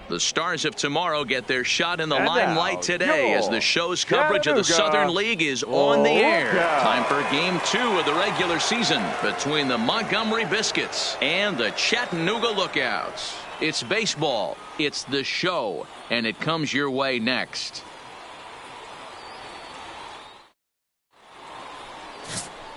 The stars of tomorrow get their shot in the limelight today as the show's coverage of the Southern League is on the air. Time for Game 2 of the regular season between the Montgomery Biscuits and the Chattanooga Lookouts. It's baseball, it's the show, and it comes your way next.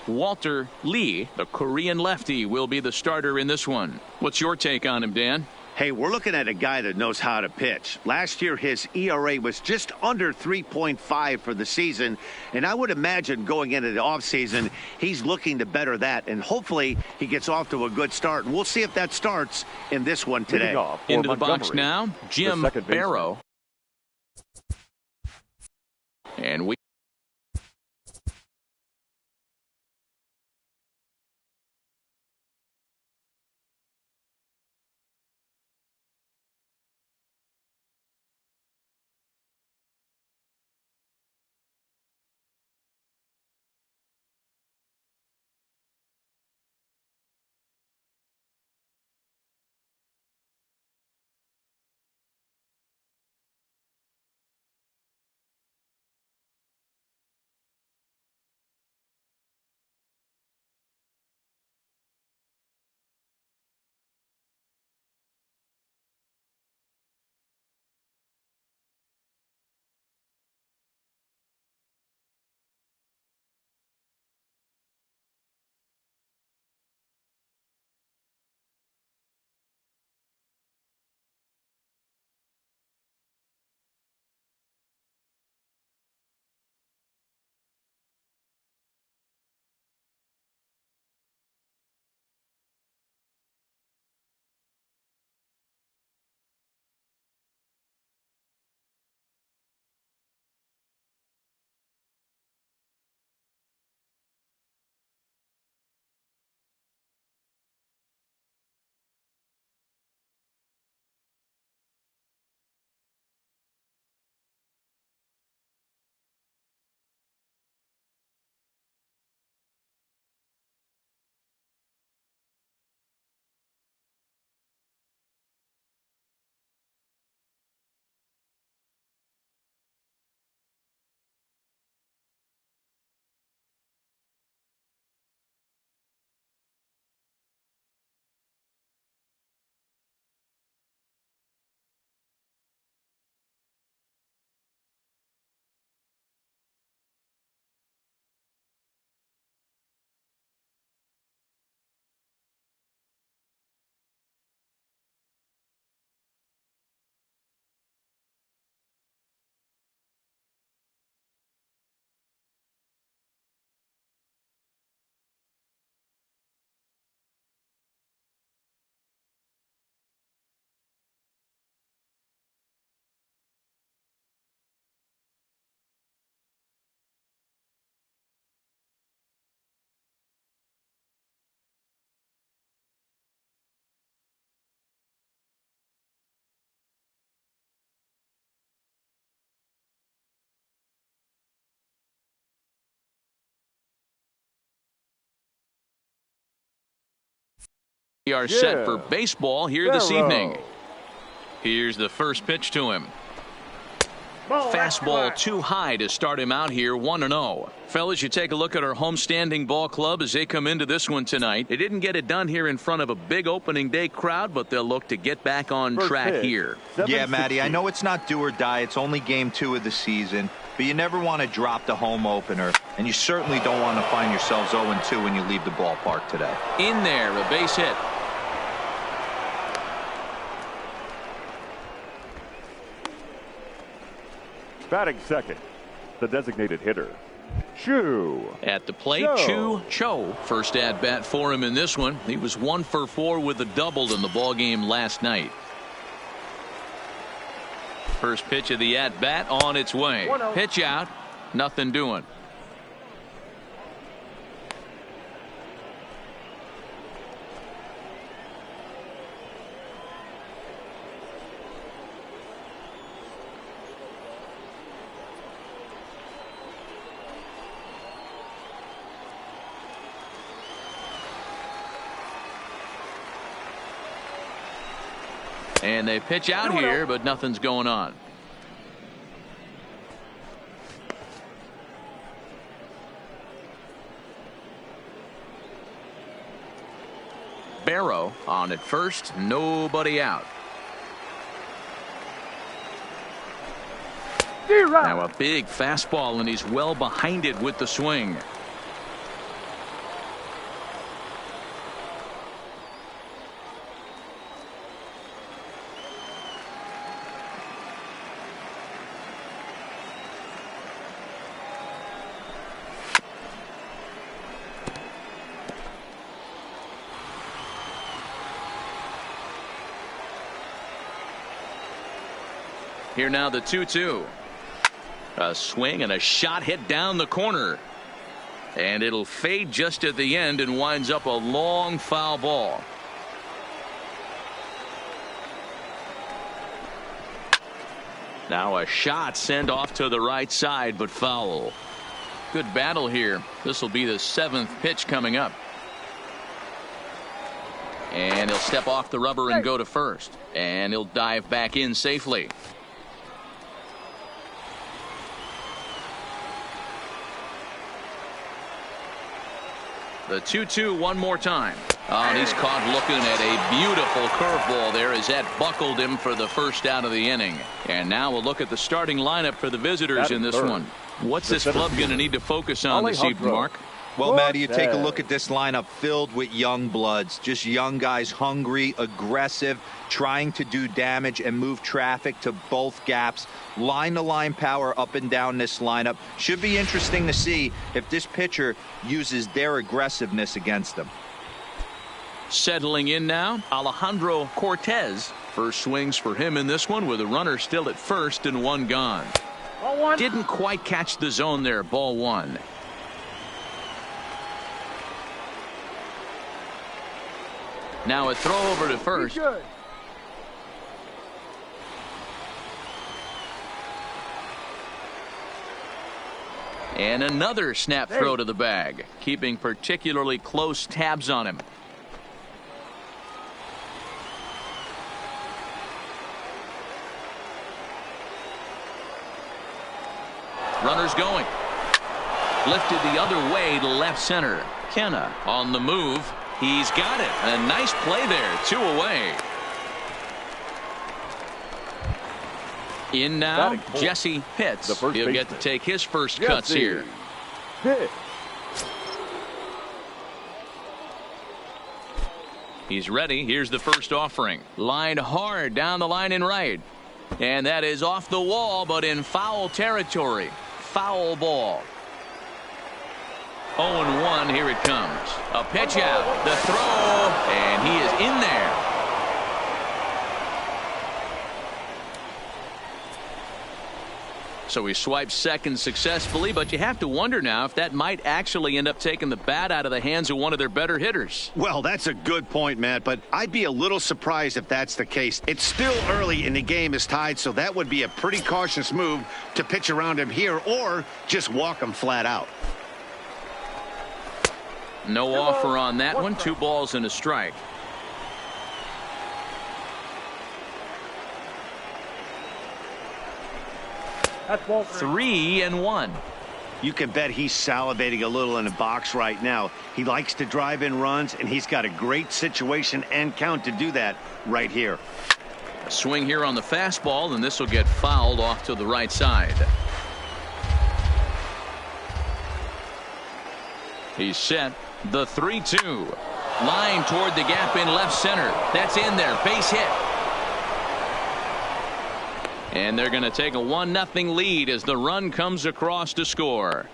Walter Lee, the Korean lefty, will be the starter in this one. What's your take on him, Dan? Hey, we're looking at a guy that knows how to pitch. Last year, his ERA was just under 3.5 for the season, and I would imagine going into the offseason, he's looking to better that, and hopefully he gets off to a good start, and we'll see if that starts in this one today. Into the box now, Jim Barrow. And we are set for baseball here this evening. Here's the first pitch to him. Fastball too high to start him out here, 1-0. Fellas, you take a look at our homestanding ball club as they come into this one tonight. They didn't get it done here in front of a big opening day crowd, but they'll look to get back on track here. Yeah, Matty, I know it's not do or die. It's only game 2 of the season, but you never want to drop the home opener, and you certainly don't want to find yourselves 0-2 when you leave the ballpark today. In there, a base hit. Batting second, the designated hitter, Chu. At the plate, Chu Cho. First at bat for him in this one. He was 1 for 4 with a double in the ball game last night. First pitch of the at bat on its way. Pitch out, nothing doing. And they pitch out here, but nothing's going on. Barrow on at first, nobody out. Now a big fastball, and he's well behind it with the swing. Here now the 2-2. A swing and a shot hit down the corner. And it'll fade just at the end and winds up a long foul ball. Now a shot sent off to the right side, but foul. Good battle here. This will be the 7th pitch coming up. And he'll step off the rubber and go to first. And he'll dive back in safely. The 2-2 one more time. And he's caught looking at a beautiful curveball there as that buckled him for the first out of the inning. And now we'll look at the starting lineup for the visitors in this one. What's this club going to need to focus on this evening, Mark? Well, Matty, you take a look at this lineup filled with young bloods, just young guys, hungry, aggressive, trying to do damage and move traffic to both gaps. Line-to-line power up and down this lineup. Should be interesting to see if this pitcher uses their aggressiveness against them. Settling in now, Alejandro Cortez. First swings for him in this one with a runner still at first and one gone. Didn't quite catch the zone there. Ball one. Now a throw over to first. And another snap throw to the bag, keeping particularly close tabs on him. Runners going. Lifted the other way to left center. Kenna on the move. He's got it. A nice play there. 2 away. In now, Jesse Pitts. He'll get to take his first cuts here. He's ready. Here's the first offering. Lined hard down the line and right. And that is off the wall, but in foul territory. Foul ball. 0-1. Here it comes. A pitch out. The throw. And he is in there. So he swipes second successfully, but you have to wonder now if that might actually end up taking the bat out of the hands of one of their better hitters. Well, that's a good point, Matt, but I'd be a little surprised if that's the case. It's still early and the game is tied, so that would be a pretty cautious move to pitch around him here or just walk him flat out. No offer on that one. 2 balls and a strike. That's ball 3-1. You can bet he's salivating a little in the box right now. He likes to drive in runs, and he's got a great situation and count to do that right here. A swing here on the fastball, and this will get fouled off to the right side. He's set. The 3-2. Line toward the gap in left center. That's in there. Base hit. And they're going to take a 1-0 lead as the run comes across to score.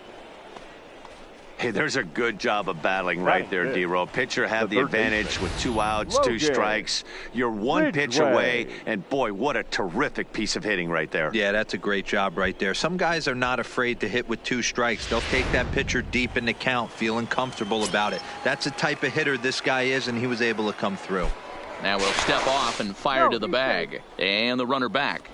Hey, there's a good job of battling right there, D-Row. Pitcher had the advantage with 2 outs, 2 strikes. You're 1 pitch away, and boy, what a terrific piece of hitting right there. Yeah, that's a great job right there. Some guys are not afraid to hit with 2 strikes. They'll take that pitcher deep in the count, feeling comfortable about it. That's the type of hitter this guy is, and he was able to come through. Now we'll step off and fire to the bag. And the runner back.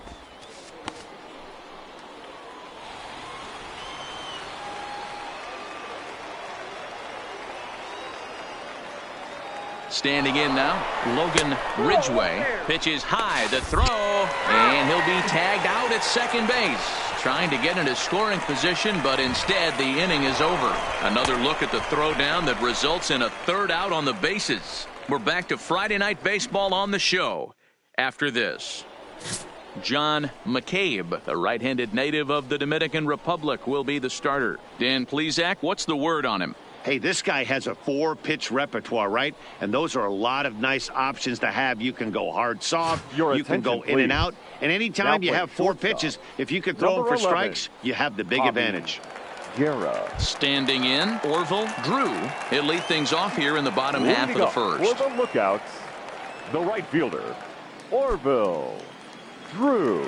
Standing in now, Logan Ridgway. Pitches high, the throw, and he'll be tagged out at second base. Trying to get into scoring position, but instead the inning is over. Another look at the throwdown that results in a third out on the bases. We're back to Friday Night Baseball on the show after this. John McCabe, the right-handed native of the Dominican Republic, will be the starter. Dan Plesac, what's the word on him? Hey, this guy has a 4-pitch repertoire, right? And those are a lot of nice options to have. You can go hard, soft. You can go in and out. And anytime you have 4 pitches, if you can throw them for strikes, you have the big advantage. Standing in, Orville Drew. He'll lead things off here in the bottom half of the first. For the lookouts, the right fielder, Orville Drew.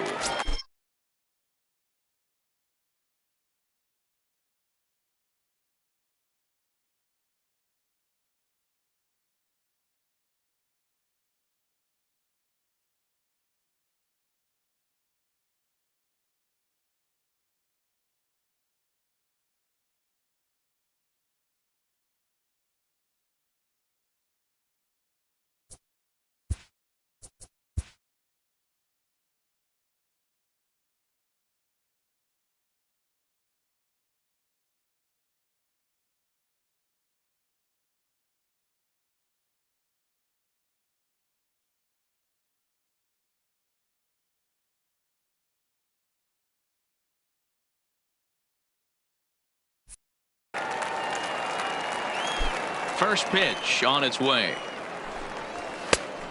First pitch on its way.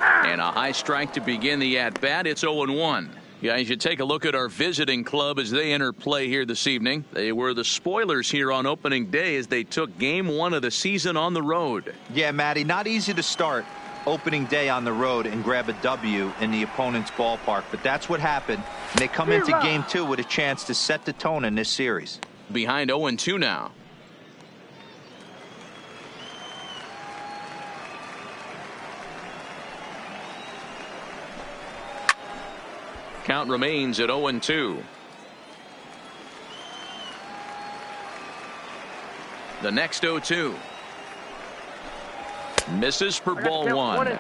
And a high strike to begin the at-bat. It's 0-1. Yeah, you should take a look at our visiting club as they enter play here this evening. They were the spoilers here on opening day as they took game 1 of the season on the road. Yeah, Matty, not easy to start opening day on the road and grab a W in the opponent's ballpark, but that's what happened. And they come into game 2 with a chance to set the tone in this series. Behind 0-2 now. Count remains at 0-2. The next 0-2. Misses for ball 1.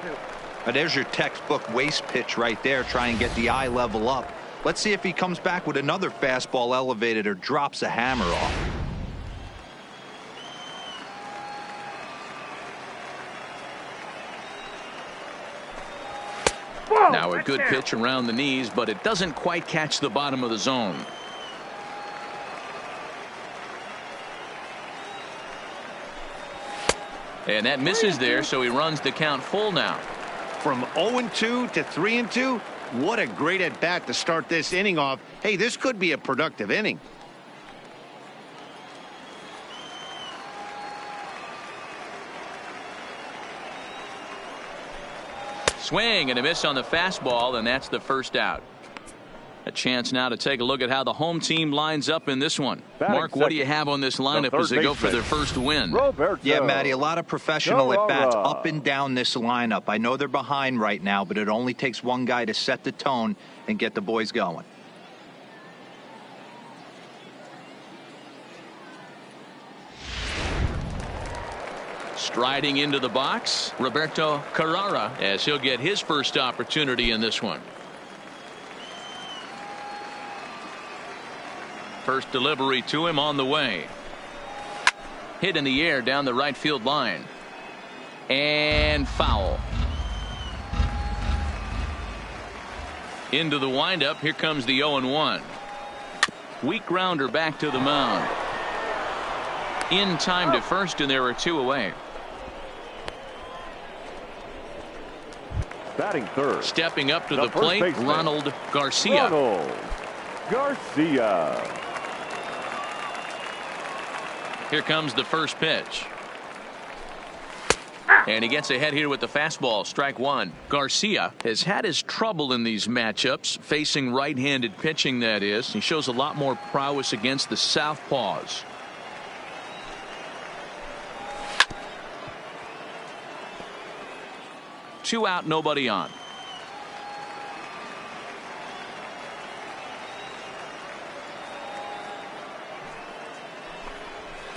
There's your textbook waste pitch right there. Try and get the eye level up. Let's see if he comes back with another fastball elevated or drops a hammer off. Now a good pitch around the knees, but it doesn't quite catch the bottom of the zone. And that misses there, so he runs the count full now. From 0-2 to 3-2, what a great at-bat to start this inning off. Hey, this could be a productive inning. Swing and a miss on the fastball, and that's the first out. A chance now to take a look at how the home team lines up in this one. Mark, what do you have on this lineup as they go for their first win? Yeah, Matty, a lot of professional at-bats up and down this lineup. I know they're behind right now, but it only takes one guy to set the tone and get the boys going. Striding into the box, Roberto Carrara, as he'll get his first opportunity in this one. First delivery to him on the way. Hit in the air down the right field line. And foul. Into the windup. Here comes the 0-1. Weak grounder back to the mound. In time to first, and there are 2 away. Batting third. Stepping up to the plate, baseman, Ronald Garcia. Here comes the first pitch. And he gets ahead here with the fastball. Strike 1. Garcia has had his trouble in these matchups, facing right-handed pitching, that is. He shows a lot more prowess against the southpaws. Two out, nobody on.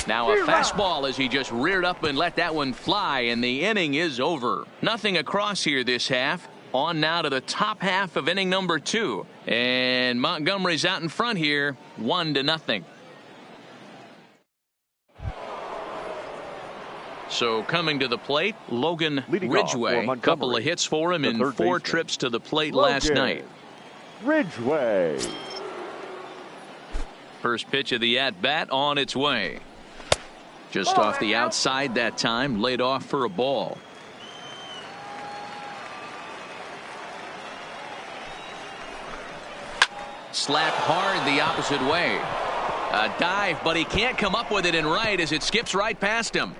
Now a fastball as he just reared up and let that one fly, and the inning is over. Nothing across here this half. On now to the top half of inning number 2. And Montgomery's out in front here, 1-0. So coming to the plate, Logan Ridgway. A couple of hits for him in 4 trips to the plate last night. Ridgway. First pitch of the at-bat on its way. Just off the outside that time, laid off for a ball. Slapped hard the opposite way. A dive, but he can't come up with it in right as it skips right past him.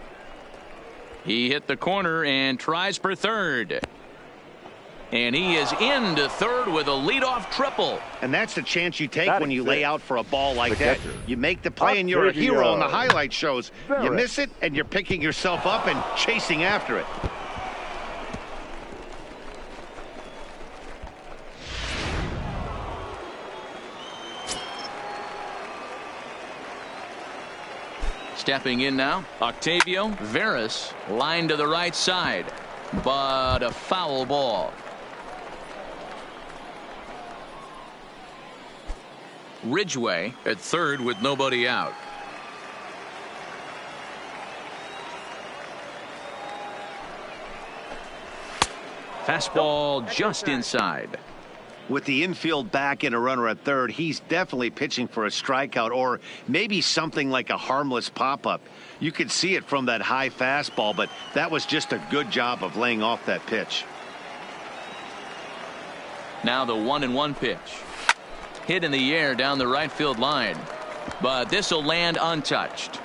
He hit the corner and tries for third. And he is into third with a leadoff triple. And that's the chance you take when you lay out for a ball like that. You make the play and you're a hero on the highlight shows. You miss it and you're picking yourself up and chasing after it. Stepping in now, Octavio Veras, line to the right side, but a foul ball. Ridgway at third with nobody out. Fastball just inside. With the infield back and a runner at third, he's definitely pitching for a strikeout or maybe something like a harmless pop-up. You could see it from that high fastball, but that was just a good job of laying off that pitch. Now the 1-1 pitch. Hit in the air down the right field line, but this will land untouched.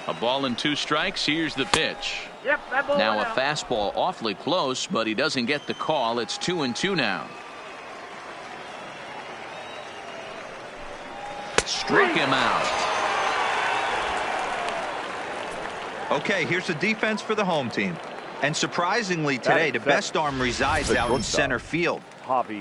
A ball and 2 strikes. Here's the pitch. Now a fastball awfully close, but he doesn't get the call. It's 2-2 now. Strike him out. Okay, here's the defense for the home team. And surprisingly today, the best arm resides out in center field.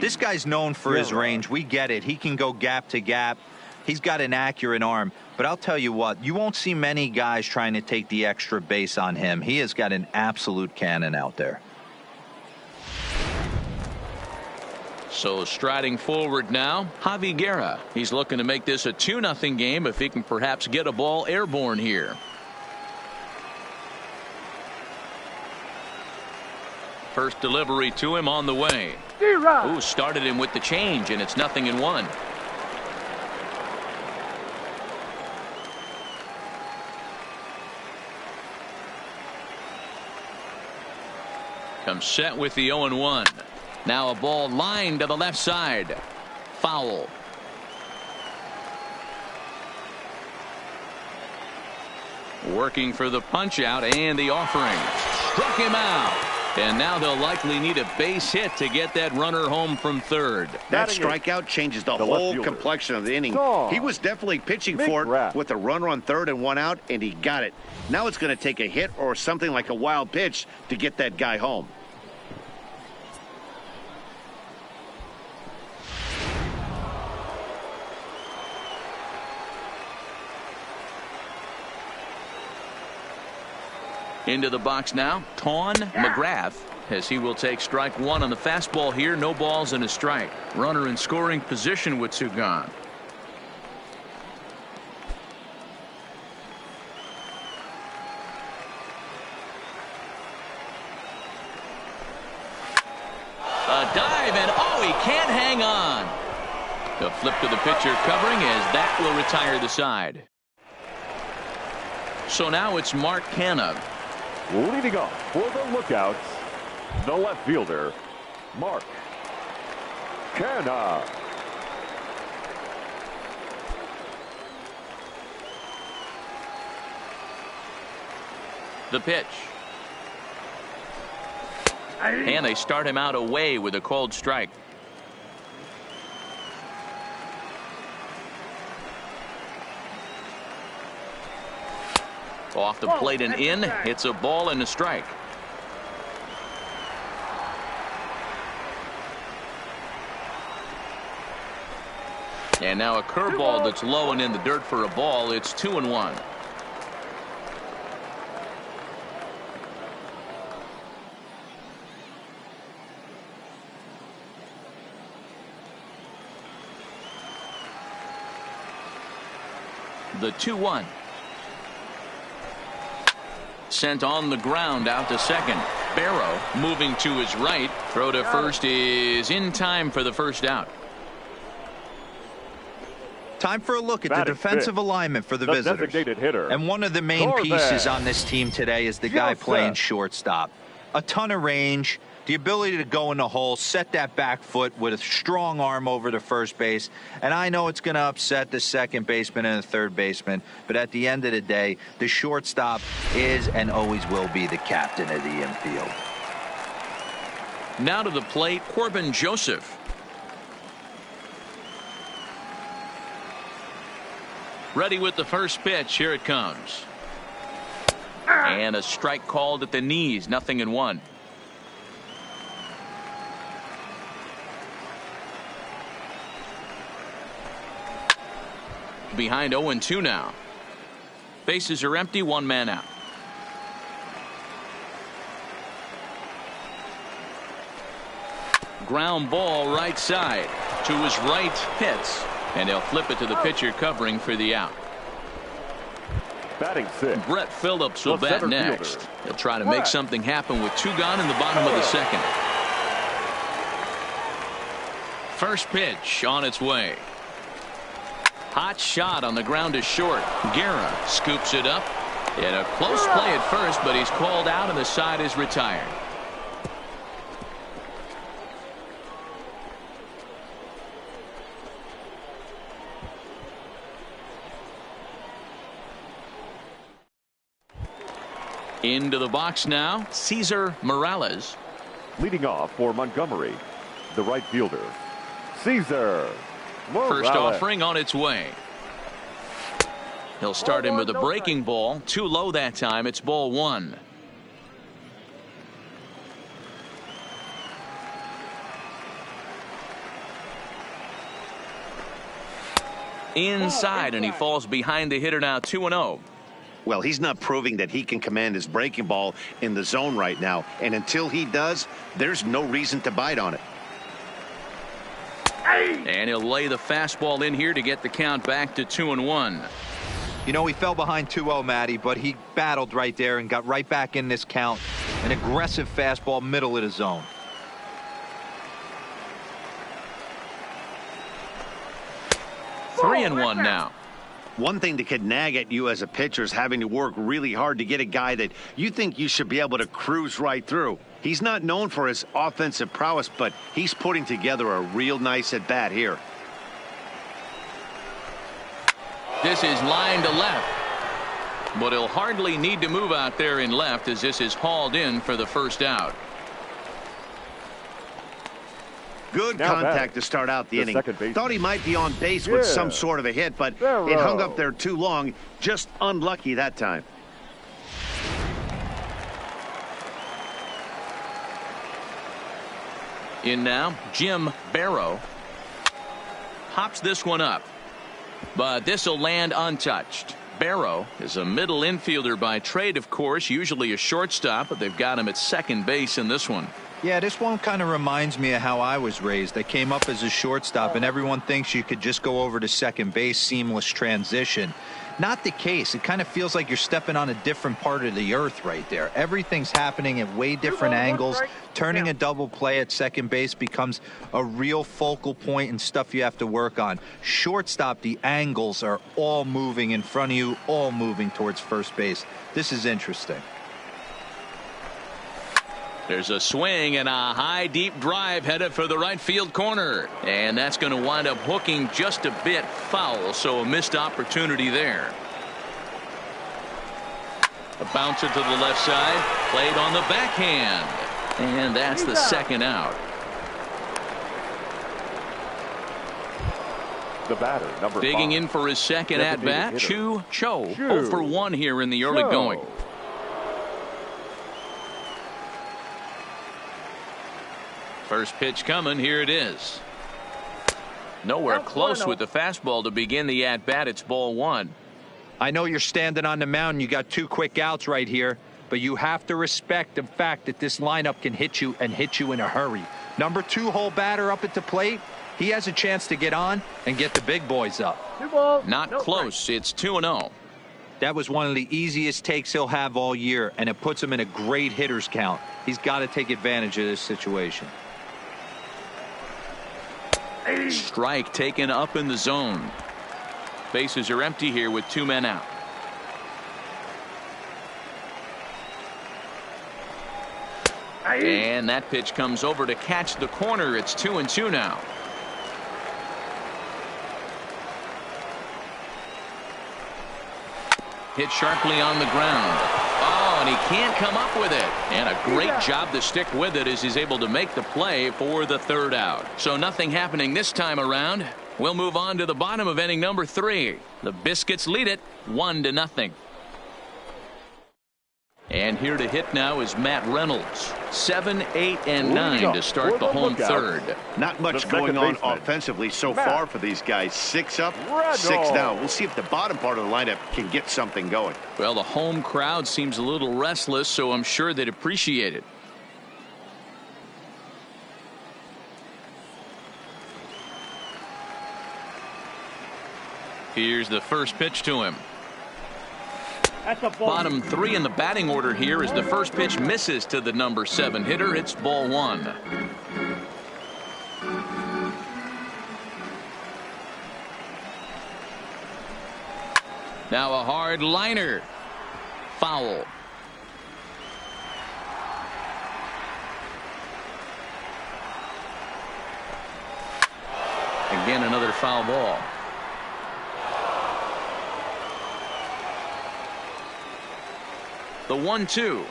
This guy's known for his range. We get it. He can go gap to gap. He's got an accurate arm. But I'll tell you what, you won't see many guys trying to take the extra base on him. He has got an absolute cannon out there. So striding forward now, Javi Guerra. He's looking to make this a 2-0 game if he can perhaps get a ball airborne here. First delivery to him on the way. Ooh, started him with the change, and it's 0-1. Comes set with the 0-1. Now a ball lined to the left side. Foul. Working for the punch out and the offering. Struck him out. And now they'll likely need a base hit to get that runner home from third. That strikeout changes the whole complexion of the inning. He was definitely pitching for it with a runner on third and 1 out, and he got it. Now it's going to take a hit or something like a wild pitch to get that guy home. Into the box now, Tawn McGrath, as he will take strike 1 on the fastball here. No balls and a strike. Runner in scoring position with 2 gone. A dive, and oh, he can't hang on. The flip to the pitcher covering as that will retire the side. So now it's Mark Canha. Leading off for the Lookouts, the left fielder, Mark Canha. The pitch. And they start him out away with a called strike. Off the plate and in. It's a ball and a strike. And now a curveball that's low and in the dirt for a ball. It's 2-1. The 2-1. Sent on the ground out to second. Barrow moving to his right. Throw to first is in time for the first out. Time for a look at the defensive alignment for the visitors. And one of the main pieces on this team today is the guy playing shortstop. A ton of range, the ability to go in the hole, set that back foot with a strong arm over to first base. And I know it's going to upset the second baseman and the third baseman, but at the end of the day, the shortstop is and always will be the captain of the infield. Now to the plate, Corbin Joseph. Ready with the first pitch. Here it comes. And a strike called at the knees. 0-1. Behind 0-2 now. Bases are empty. One man out. Ground ball right side. To his right, hits. And they'll flip it to the pitcher covering for the out. Batting sixth, Brett Phillips will bat next. He'll try to make something happen with 2 gone in the bottom of the second. First pitch on its way. Hot shot on the ground is short. Guerra scoops it up. In a close play at first, but he's called out and the side is retired. Into the box now, Cesar Morales. Leading off for Montgomery, the right fielder, Cesar Morales. First offering on its way. He'll start him with a breaking ball. Too low that time. It's ball 1. Inside, and he falls behind the hitter now. 2-0. Well, he's not proving that he can command his breaking ball in the zone right now. And until he does, there's no reason to bite on it. And he'll lay the fastball in here to get the count back to 2-1. You know, he fell behind 2-0, Matty, but he battled right there and got right back in this count. An aggressive fastball, middle of the zone. Three and one now. One thing that could nag at you as a pitcher is having to work really hard to get a guy that you think you should be able to cruise right through. He's not known for his offensive prowess, but he's putting together a real nice at bat here. This is line to left, but he'll hardly need to move out there in left as this is hauled in for the first out. Good contact to start out the inning. Thought he might be on base with some sort of a hit, but it hung up there too long. Just unlucky that time. In now, Jim Barrow. Hops this one up, but this will land untouched. Barrow is a middle infielder by trade, of course, usually a shortstop, but they've got him at second base in this one. Yeah, this one kind of reminds me of how I was raised. I came up as a shortstop, and everyone thinks you could just go over to second base, seamless transition. Not the case. It kind of feels like you're stepping on a different part of the earth right there. Everything's happening at way different angles. Turning a double play at second base becomes a real focal point and stuff you have to work on. Shortstop, the angles are all moving in front of you, all moving towards first base. This is interesting. There's a swing and a high deep drive headed for the right field corner, and that's going to wind up hooking just a bit foul, so a missed opportunity there. A bouncer to the left side, played on the backhand, and that's the second out. The batter, number 5. Digging in for his second at-bat, Cho. 0 for 1 here in the early going. First pitch coming. Here it is. Nowhere close with the fastball to begin the at-bat. It's ball 1. I know you're standing on the mound. You got 2 quick outs right here, but you have to respect the fact that this lineup can hit you and hit you in a hurry. Number 2 hole batter up at the plate. He has a chance to get on and get the big boys up. Not close. It's 2-0. That was one of the easiest takes he'll have all year, and it puts him in a great hitter's count. He's got to take advantage of this situation. Strike taken up in the zone. Bases are empty here with 2 men out. And that pitch comes over to catch the corner. It's 2-2 now. Hit sharply on the ground. Oh, and he can't come up with it. And a great job to stick with it as he's able to make the play for the 3rd out. So nothing happening this time around. We'll move on to the bottom of inning number 3. The Biscuits lead it 1-0. And here to hit now is Matt Reynolds. 7, 8, and 9 to start the home 3rd. Not much going on offensively so far for these guys. 6 up, 6 down. We'll see if the bottom part of the lineup can get something going. Well, the home crowd seems a little restless, so I'm sure they'd appreciate it. Here's the first pitch to him. Bottom 3 in the batting order here as the first pitch misses to the number 7 hitter. It's ball 1. Now a hard liner. Foul. Again, another foul ball. The 1-2.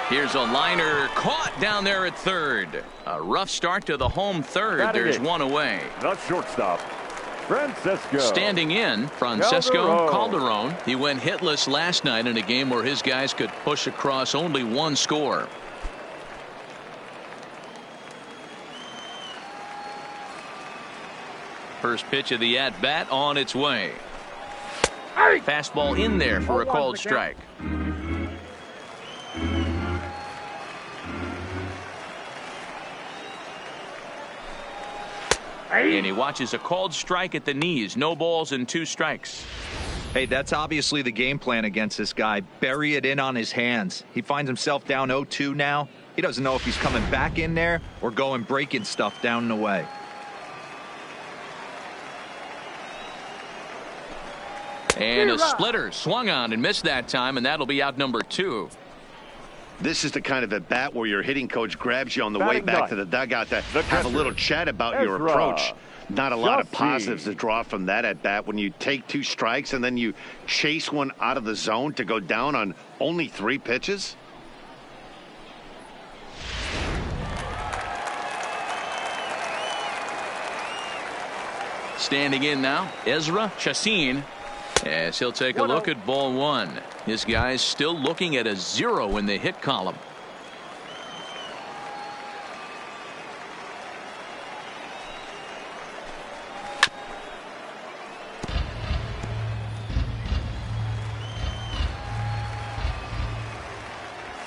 Here's a liner caught down there at 3rd. A rough start to the home 3rd. There's 1 away. The shortstop, Francisco. Standing in, Francesco Calderon. He went hitless last night in a game where his guys could push across only 1 score. First pitch of the at-bat on its way. Fastball in there for a called strike. And he watches a called strike at the knees. No balls and 2 strikes. Hey, that's obviously the game plan against this guy. Bury it in on his hands. He finds himself down 0-2 now. He doesn't know if he's coming back in there or going breaking stuff down and away. And a splitter swung on and missed that time, and that'll be out number 2. This is the kind of at bat where your hitting coach grabs you on the way back to the dugout to have a little chat about your approach. Not a lot of positives to draw from that at bat when you take 2 strikes and then you chase one out of the zone to go down on only 3 pitches. Standing in now, Ezra Chassin. As he'll take a look at ball 1. His guy's still looking at a 0 in the hit column.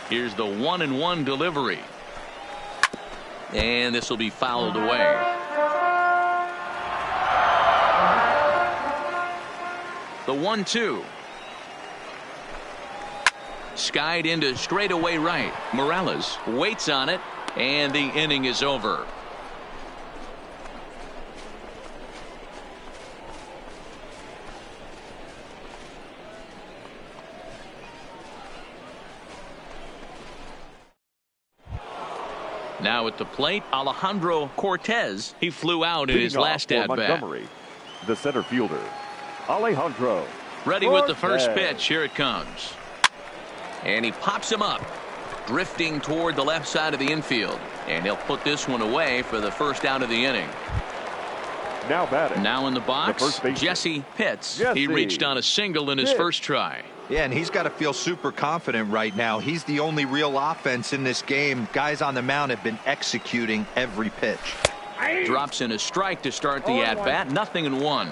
Here's the 1-1 delivery. And this will be fouled away. The 1-2. Skied into straightaway right. Morales waits on it, and the inning is over. Now at the plate, Alejandro Cortez. He flew out in his last at-bat. Montgomery, the center fielder, Alejandro. Ready with the first pitch. Here it comes. And he pops him up, drifting toward the left side of the infield. And he'll put this one away for the first out of the inning. Now batting. Now in the box, Jesse Pitts. He reached on a single in his first try. Yeah, and he's got to feel super confident right now. He's the only real offense in this game. Guys on the mound have been executing every pitch. Drops in a strike to start the at-bat. 0-1.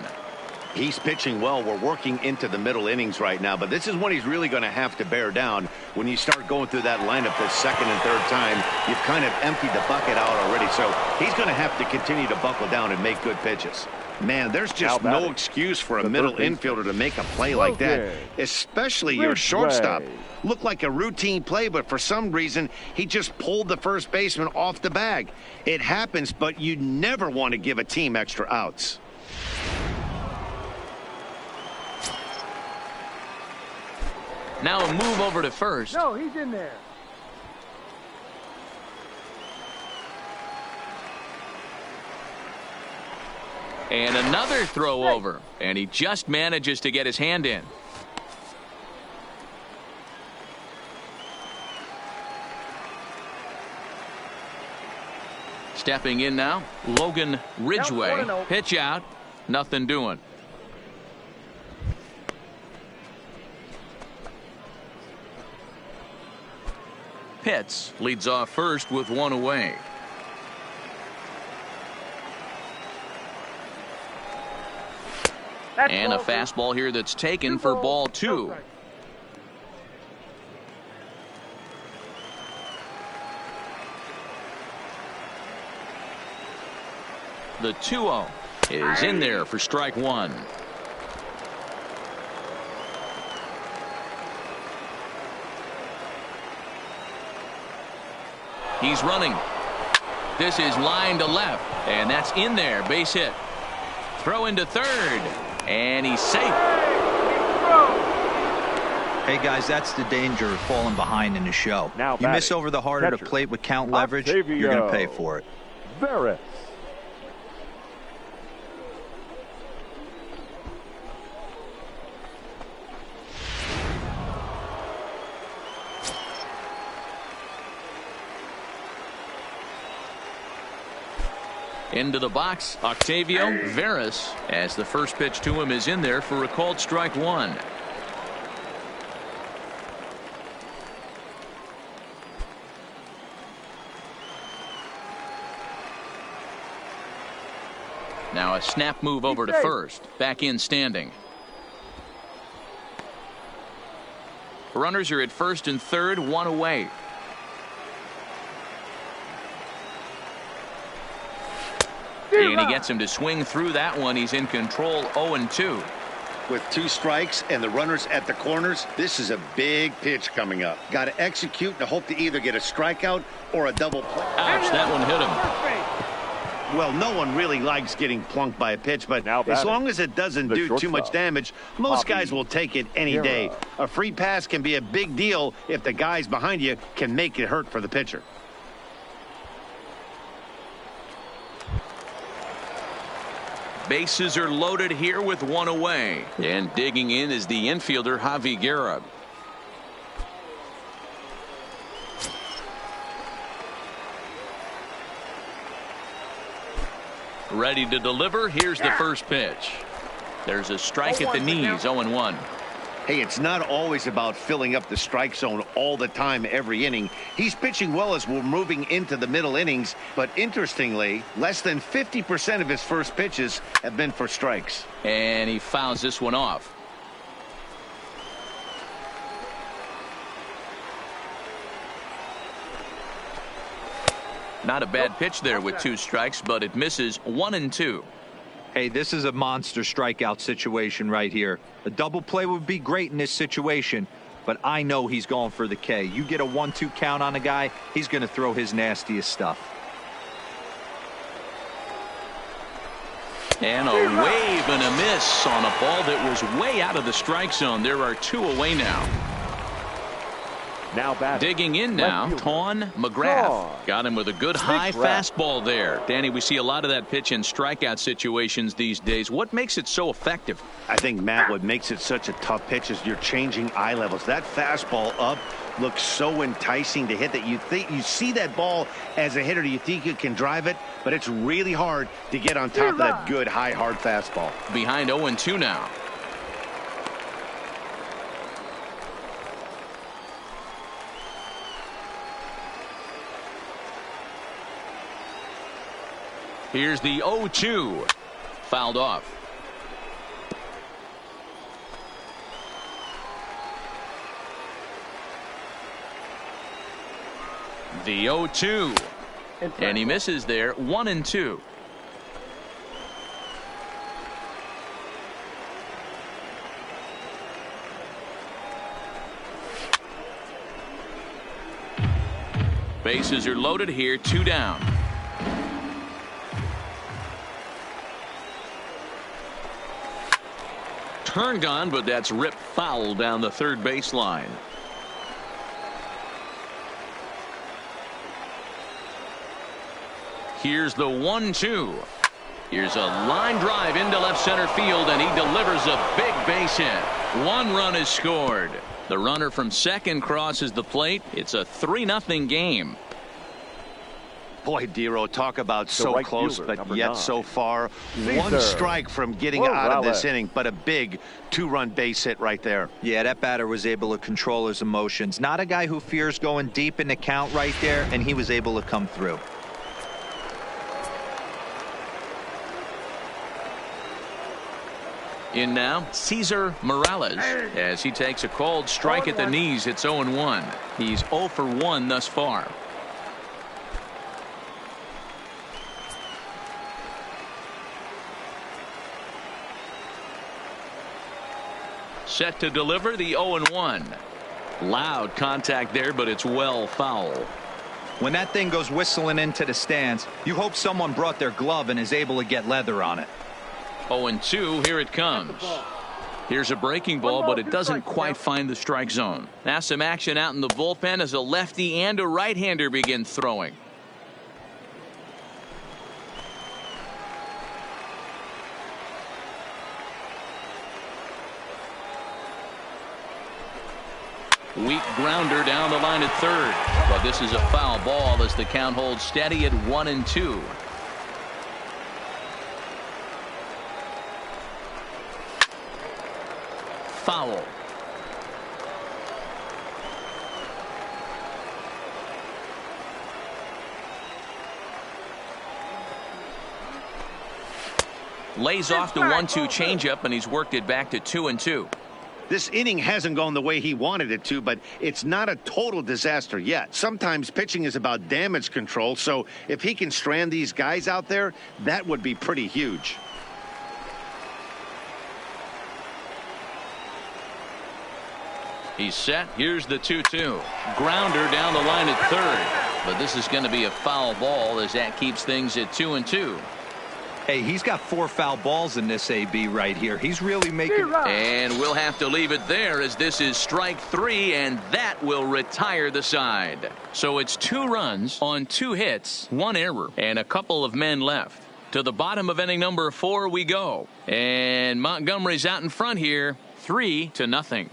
He's pitching well. We're working into the middle innings right now, but this is when he's really going to have to bear down. When you start going through that lineup the second and third time, you've kind of emptied the bucket out already, so he's going to have to continue to buckle down and make good pitches. Man, there's just no excuse for a middle infielder to make a play like that, especially your shortstop. Looked like a routine play, but for some reason, he just pulled the first baseman off the bag. It happens, but you never want to give a team extra outs. Now a move over to first. No, he's in there. And another throw over. And he just manages to get his hand in. Stepping in now, Logan Ridgway. Pitch out. Nothing doing. Pitts leads off first with one away. And a fastball here that's taken for ball 2. The 2-0 is in there for strike 1. He's running. This is line to left, and that's in there. Base hit. Throw into third, and he's safe. Hey guys, that's the danger of falling behind in the show. Now you miss over the heart of the plate with count leverage, you're going to pay for it. Varus. Into the box, Octavio Varus, as the first pitch to him is in there for a called strike 1. Now a snap move over to first. Back in standing. Runners are at first and third, one away. And he gets him to swing through that one. He's in control, 0-2. With 2 strikes and the runners at the corners, this is a big pitch coming up. Got to execute and hope to either get a strikeout or a double play. Ouch, that one hit him. Well, no one really likes getting plunked by a pitch, but as long as it doesn't do too much damage, most guys will take it any day. A free pass can be a big deal if the guys behind you can make it hurt for the pitcher. Bases are loaded here with one away. And digging in is the infielder, Javi Guerra. Ready to deliver. Here's the first pitch. There's a strike at the knees, 0-1. Hey, it's not always about filling up the strike zone all the time every inning. He's pitching well as we're moving into the middle innings, but interestingly, less than 50% of his first pitches have been for strikes. And he fouls this one off. Not a bad pitch there with 2 strikes, but it misses 1-2. Hey, this is a monster strikeout situation right here. A double play would be great in this situation, but I know he's going for the K. You get a 1-2 count on a guy, he's going to throw his nastiest stuff. And a wave and a miss on a ball that was way out of the strike zone. There are 2 away now. Now batting. Digging in now, Left fielder, Ton McGrath. Ton. Got him with a good high fastball there. Danny, we see a lot of that pitch in strikeout situations these days. What makes it so effective? I think, Matt, what makes it such a tough pitch is you're changing eye levels. That fastball up looks so enticing to hit that you think you see that ball as a hitter. You think you can drive it, but it's really hard to get on top of that good high hard fastball. Behind 0-2 now. Here's the 0-2. Fouled off. The 0-2. And he misses there. 1-2. Bases are loaded here. 2 down. Turned on, but that's ripped foul down the third baseline. Here's the 1-2. Here's a line drive into left center field, and he delivers a big base hit. 1 run is scored. The runner from second crosses the plate. It's a 3-0 game. Boy, Dero, talk about so right close, fielder, but number yet 9. so far. Caesar. 1 strike from getting Well, out of this Raleigh. inning, but a big 2-run base hit right there. Yeah, that batter was able to control his emotions. Not a guy who fears going deep in the count right there, and he was able to come through. In now, Cesar Morales, as he takes a called strike at the knees. It's 0-1. He's 0 for 1 thus far. Set to deliver the 0-1. Loud contact there, but it's well foul. When that thing goes whistling into the stands, you hope someone brought their glove and is able to get leather on it. 0-2, here it comes. Here's a breaking ball, but it doesn't quite find the strike zone. Now some action out in the bullpen as a lefty and a right-hander begin throwing. Weak grounder down the line at third, but this is a foul ball as the count holds steady at 1-2. Foul. Lays off the 1-2 changeup, and he's worked it back to 2-2. This inning hasn't gone the way he wanted it to, but it's not a total disaster yet. Sometimes pitching is about damage control, so if he can strand these guys out there, that would be pretty huge. He's set. Here's the 2-2. Grounder down the line at third, but this is going to be a foul ball as that keeps things at 2-2. Hey, he's got 4 foul balls in this AB right here. He's really making. And we'll have to leave it there as this is strike 3, and that will retire the side. So it's 2 runs on 2 hits, 1 error, and a couple of men left. To the bottom of inning number 4 we go. And Montgomery's out in front here, 3-0.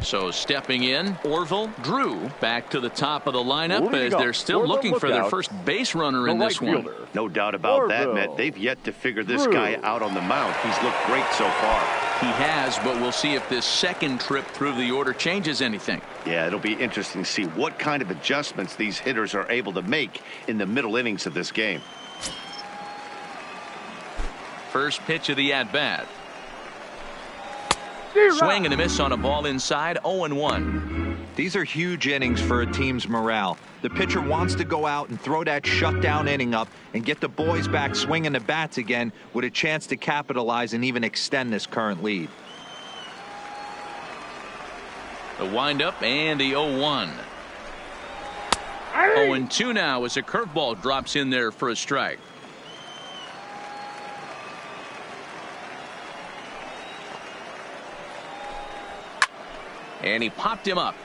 So stepping in, Orville, Drew back to the top of the lineup as they're still looking for their first base runner in this one. No doubt about that, Orville. Matt. They've yet to figure this Drew. guy out on the mound. He's looked great so far. He has, but we'll see if this second trip through the order changes anything. Yeah, it'll be interesting to see what kind of adjustments these hitters are able to make in the middle innings of this game. First pitch of the at-bat. Swing and a miss on a ball inside. 0-1. These are huge innings for a team's morale. The pitcher wants to go out and throw that shutdown inning up and get the boys back swinging the bats again with a chance to capitalize and even extend this current lead. The windup and the 0-1. 0-2 now as a curveball drops in there for a strike. And he popped him up.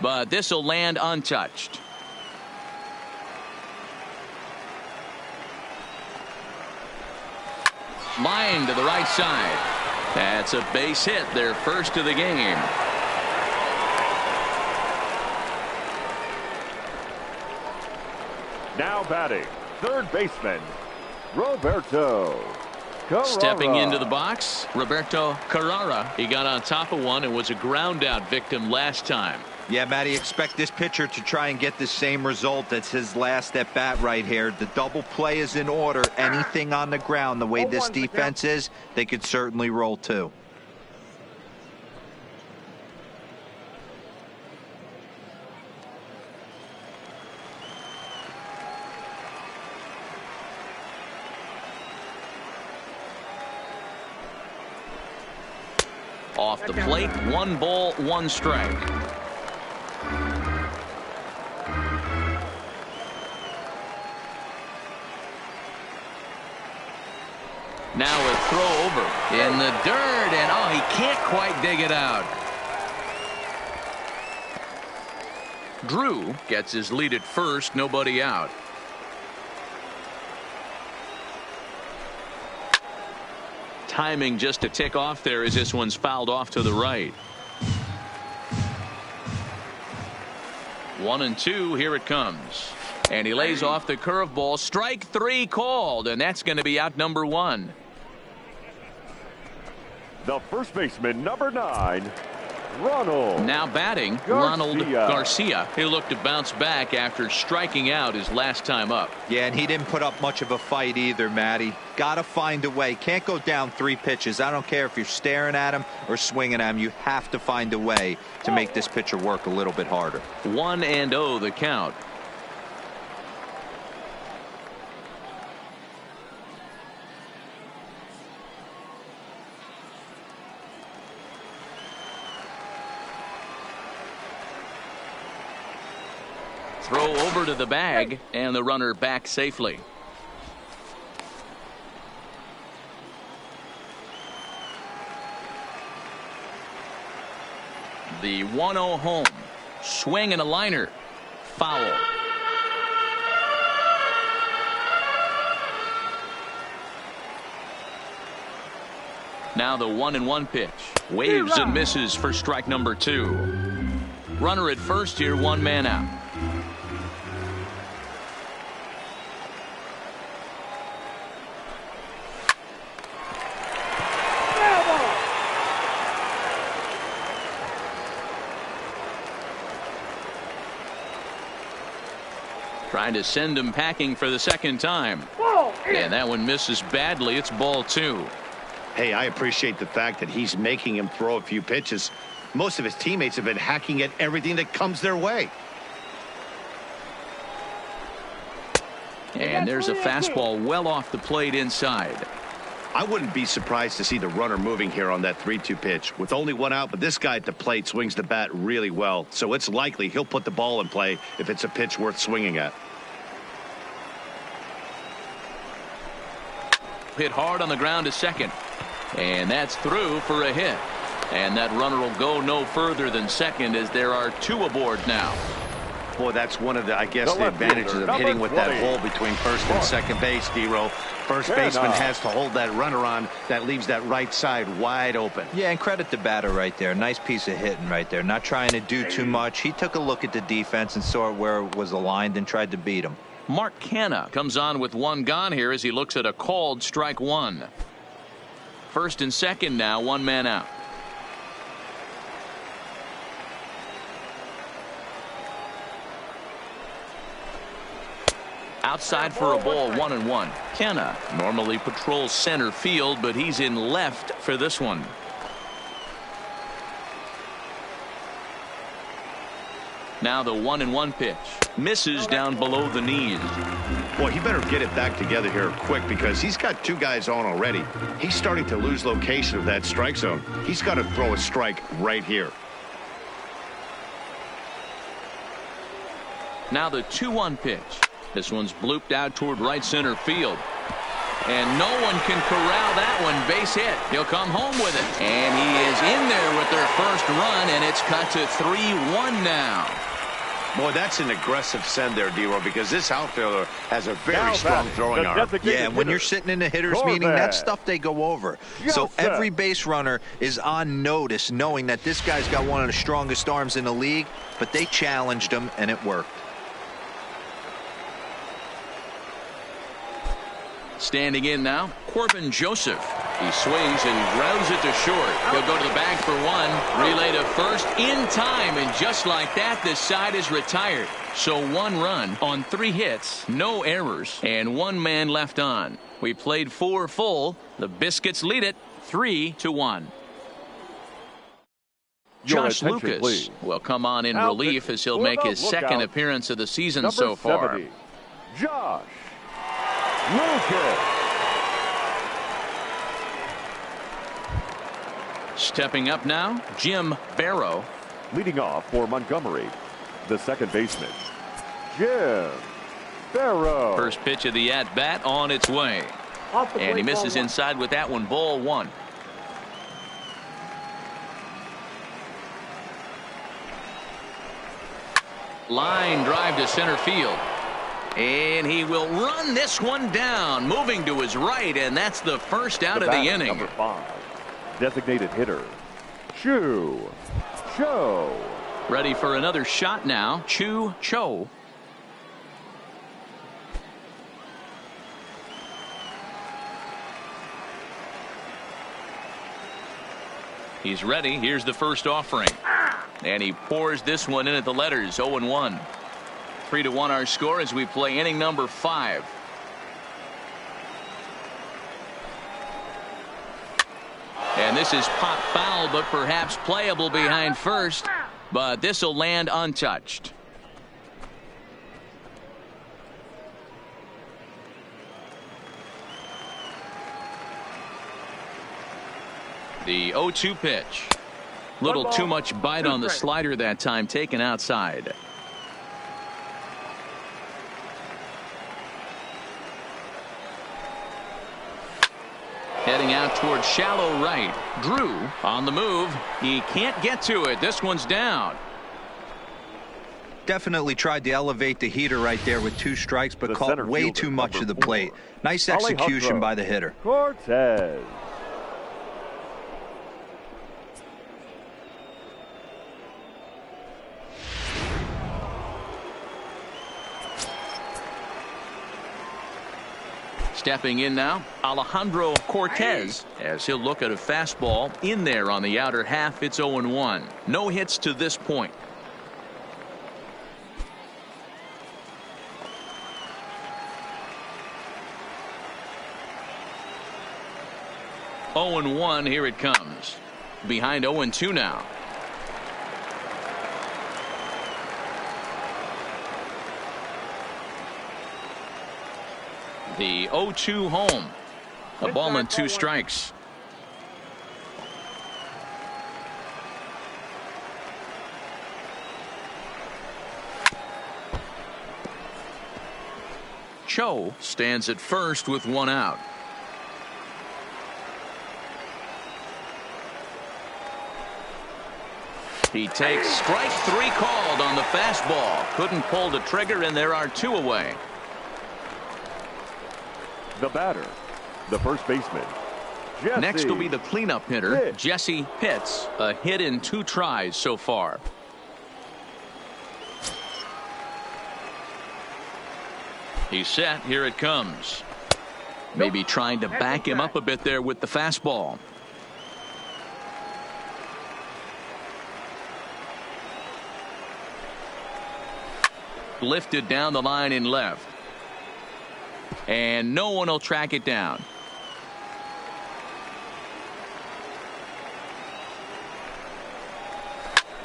But this will land untouched. Line to the right side. That's a base hit, their first of the game. Now batting, third baseman, Roberto Carrara. Stepping into the box, Roberto Carrara. He got on top of one and was a ground out victim last time. Yeah, Matty, expect this pitcher to try and get the same result. That's his last at bat right here. The double play is in order. Anything on the ground, the way this defense is, they could certainly roll too. Off the plate, 1 ball, 1 strike. Now a throw over in the dirt, and oh, he can't quite dig it out. Drew gets his lead at first, nobody out. Timing just to tick off there as this one's fouled off to the right. 1-2, here it comes. And he lays off the curveball. Strike 3 called, and that's going to be out number 1. The first baseman, number 9, Ronald. Now batting, Ronald Garcia. He looked to bounce back after striking out his last time up. Yeah, and he didn't put up much of a fight either, Matty. Got to find a way. Can't go down 3 pitches. I don't care if you're staring at him or swinging at him. You have to find a way to make this pitcher work a little bit harder. 1-0 the count. Throw over to the bag, and the runner back safely. The 1-0 home. Swing and a liner. Foul. Now the 1-1 pitch. Waves and misses for strike number 2. Runner at first here, 1 man out. Trying to send him packing for the second time. And that one misses badly. It's ball 2. Hey, I appreciate the fact that he's making him throw a few pitches. Most of his teammates have been hacking at everything that comes their way. And there's a fastball well off the plate inside. I wouldn't be surprised to see the runner moving here on that 3-2 pitch. With only 1 out, but this guy at the plate swings the bat really well, so it's likely he'll put the ball in play if it's a pitch worth swinging at. Hit hard on the ground to second, and that's through for a hit. And that runner will go no further than second as there are 2 aboard now. Boy, that's one of the, I guess, the advantages of hitting with that hole between first and second base, D-Row. First baseman has to hold that runner on. That leaves that right side wide open. Yeah, and credit the batter right there. Nice piece of hitting right there. Not trying to do too much. He took a look at the defense and saw where it was aligned and tried to beat him. Mark Canha comes on with 1 gone here as he looks at a called strike 1. First and second now, 1 man out. Outside for a ball, 1-1. Canha normally patrols center field, but he's in left for this one. Now the 1-1 pitch. Misses down below the knees. Boy, he better get it back together here quick because he's got 2 guys on already. He's starting to lose location of that strike zone. He's got to throw a strike right here. Now the 2-1 pitch. This one's blooped out toward right center field. And no one can corral that one. Base hit. He'll come home with it. And he is in there with their first run, and it's cut to 3-1 now. Boy, that's an aggressive send there, D-Row, because this outfielder has a very strong throwing arm. Yeah, and when you're sitting in a hitter's meeting, that's stuff they go over. So every base runner is on notice, knowing that this guy's got one of the strongest arms in the league, but they challenged him, and it worked. Standing in now, Corbin Joseph. He swings and grounds it to short. He'll go to the bag for one. Relay to first in time, and just like that, this side is retired. So 1 run on 3 hits, no errors, and 1 man left on. We played 4 full. The Biscuits lead it 3-1. Josh Lucas will come on in relief as he'll make his second appearance of the season so far. 70, Josh Lucas. Stepping up now, Jim Barrow. Leading off for Montgomery, the second baseman, Jim Barrow. First pitch of the at-bat on its way. And he misses inside with that one, ball 1. Line drive to center field. And he will run this one down, moving to his right, and that's the first out of the inning. Number 5, designated hitter, Chu Cho. Ready for another shot now, Chu Cho. He's ready. Here's the first offering. And he pours this one in at the letters, 0-1. 3-1 our score as we play inning number 5. And this is pop foul, but perhaps playable behind first. But this will land untouched. The 0-2 pitch. Little too much bite on the slider that time, taken outside. Heading out towards shallow right. Drew on the move. He can't get to it. This one's down. Definitely tried to elevate the heater right there with 2 strikes, but caught way too much of the plate. Nice execution by the hitter. Cortez. Stepping in now, Alejandro Cortez, as he'll look at a fastball in there on the outer half. It's 0-1. No hits to this point. Oh and 1, here it comes. Behind 0-2 now. The 0-2 home. A ball and 2 strikes. Cho stands at first with 1 out. He takes strike 3 called on the fastball. Couldn't pull the trigger, and there are 2 away. The batter, the first baseman, Jesse. Next will be the cleanup hitter, Jesse Pitts. A hit in 2 tries so far. He's set. Here it comes. Maybe trying to back him up a bit there with the fastball. Lifted down the line in left. And no one will track it down.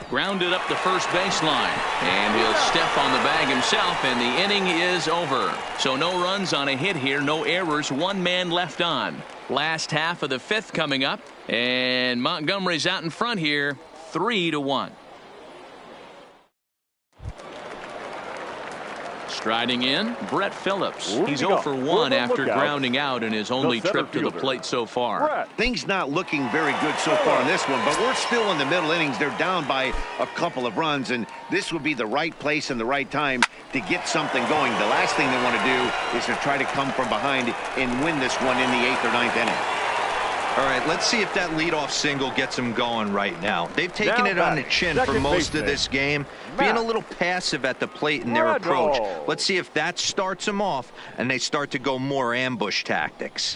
Grounded up the first baseline. And he'll step on the bag himself, and the inning is over. So no runs on a hit here, no errors, 1 man left on. Last half of the 5th coming up, and Montgomery's out in front here, 3-1. Striding in, Brett Phillips. He's Moving 0 for up 1 for the after lookout, grounding out in his only center trip to the fielder, plate so far. Brett. Things not looking very good so far in this one, but we're still in the middle innings. They're down by a couple of runs, and this would be the right place and the right time to get something going. The last thing they want to do is to try to come from behind and win this one in the 8th or 9th inning. All right, let's see if that leadoff single gets them going right now. They've taken it on the chin for most of this game, being a little passive at the plate in their approach. Let's see if that starts them off and they start to go more ambush tactics.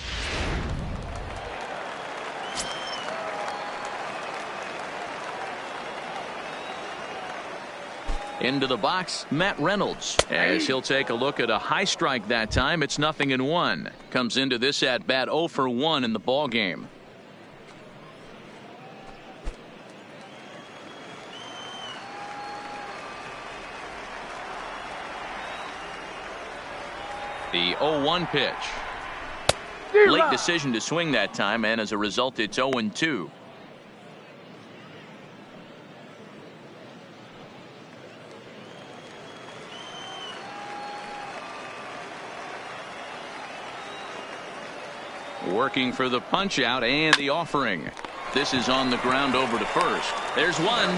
Into the box, Matt Reynolds, as he'll take a look at a high strike that time. It's 0-1. Comes into this at bat 0 for 1 in the ball game. The 0-1 pitch. Late decision to swing that time, and as a result, it's 0-2. Working for the punch out and the offering. This is on the ground over to first. There's one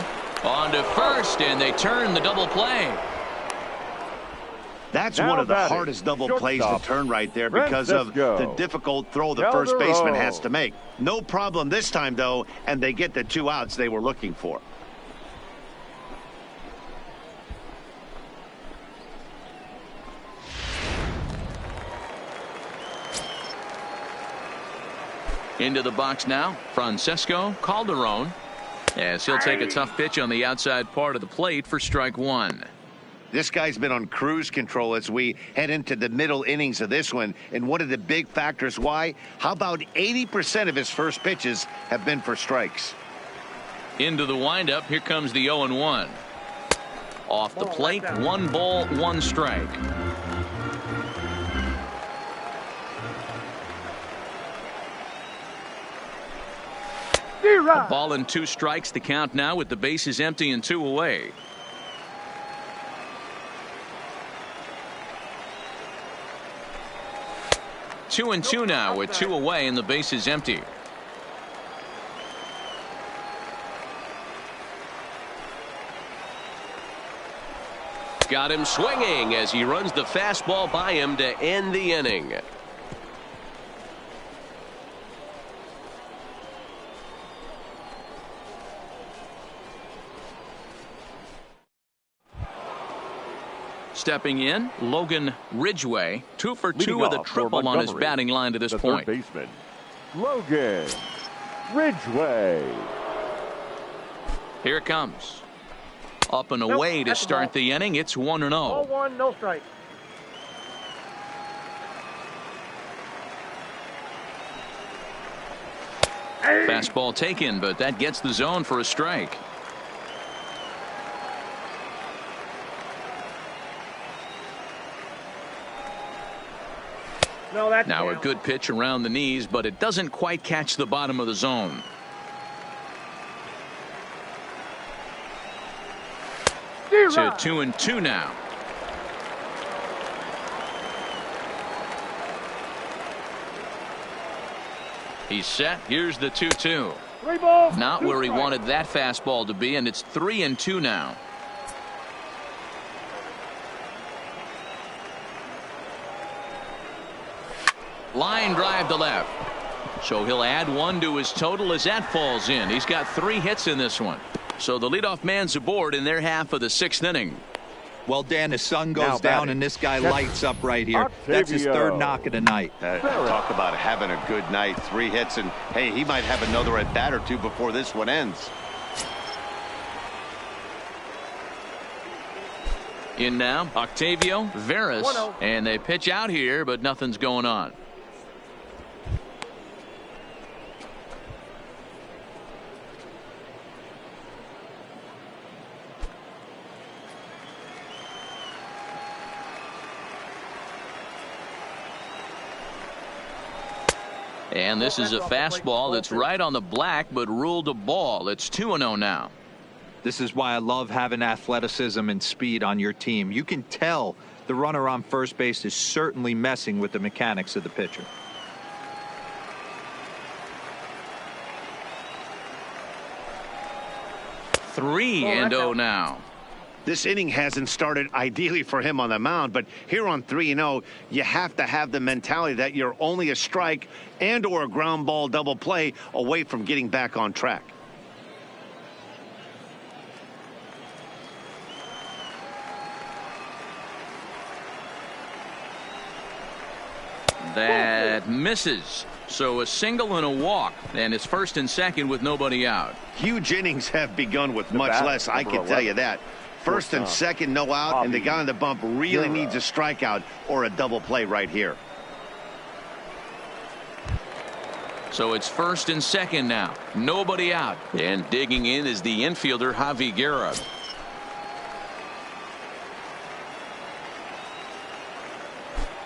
on to first, and they turn the double play. That's one of the hardest double plays to turn right there because of the difficult throw the first baseman has to make. No problem this time, though, and they get the 2 outs they were looking for. Into the box now, Francisco Calderon, as he'll take a tough pitch on the outside part of the plate for strike 1. This guy's been on cruise control as we head into the middle innings of this one. And one of the big factors why, how about 80% of his first pitches have been for strikes? Into the windup, here comes the 0-1. Off the plate, 1 ball, 1 strike. A ball and 2 strikes, the count now with the bases empty and 2 away. Two and two now with 2 away and the bases empty. Got him swinging as he runs the fastball by him to end the inning. Stepping in, Logan Ridgway, 2 for 2 with a triple on his batting line to this point. Third baseman, Logan Ridgway. Here it comes. Up and away to start the inning. It's 1-0. 0-1, no strike. Fastball taken, but that gets the zone for a strike. No, that's now down. A good pitch around the knees, but it doesn't quite catch the bottom of the zone. To 2-2 now. He's set. Here's the 2-2. Not where he wanted that fastball to be, and it's 3-2 now. Line drive to left. So he'll add 1 to his total as that falls in. He's got 3 hits in this one. So the leadoff man's aboard in their half of the 6th inning. Well, Dan, the sun goes down and this guy lights up right here. That's his 3rd knock of the night. Talk about having a good night. 3 hits, and hey, he might have another at bat or 2 before this one ends. In now, Octavio Veras, and they pitch out here, but nothing's going on. And this is a fastball that's right on the black, but ruled a ball. It's 2-0 now. This is why I love having athleticism and speed on your team. You can tell the runner on first base is certainly messing with the mechanics of the pitcher. Three and 0 now. This inning hasn't started ideally for him on the mound, but here on 3-0, you have to have the mentality that you're only a strike and or a ground ball double play away from getting back on track. That misses. So a single and a walk, and it's first and second with nobody out. Huge innings have begun with much less, I can tell you that. First and second, no out, and the guy on the bump really needs a strikeout or a double play right here. So it's first and second now. Nobody out. And digging in is the infielder, Javi Guerra.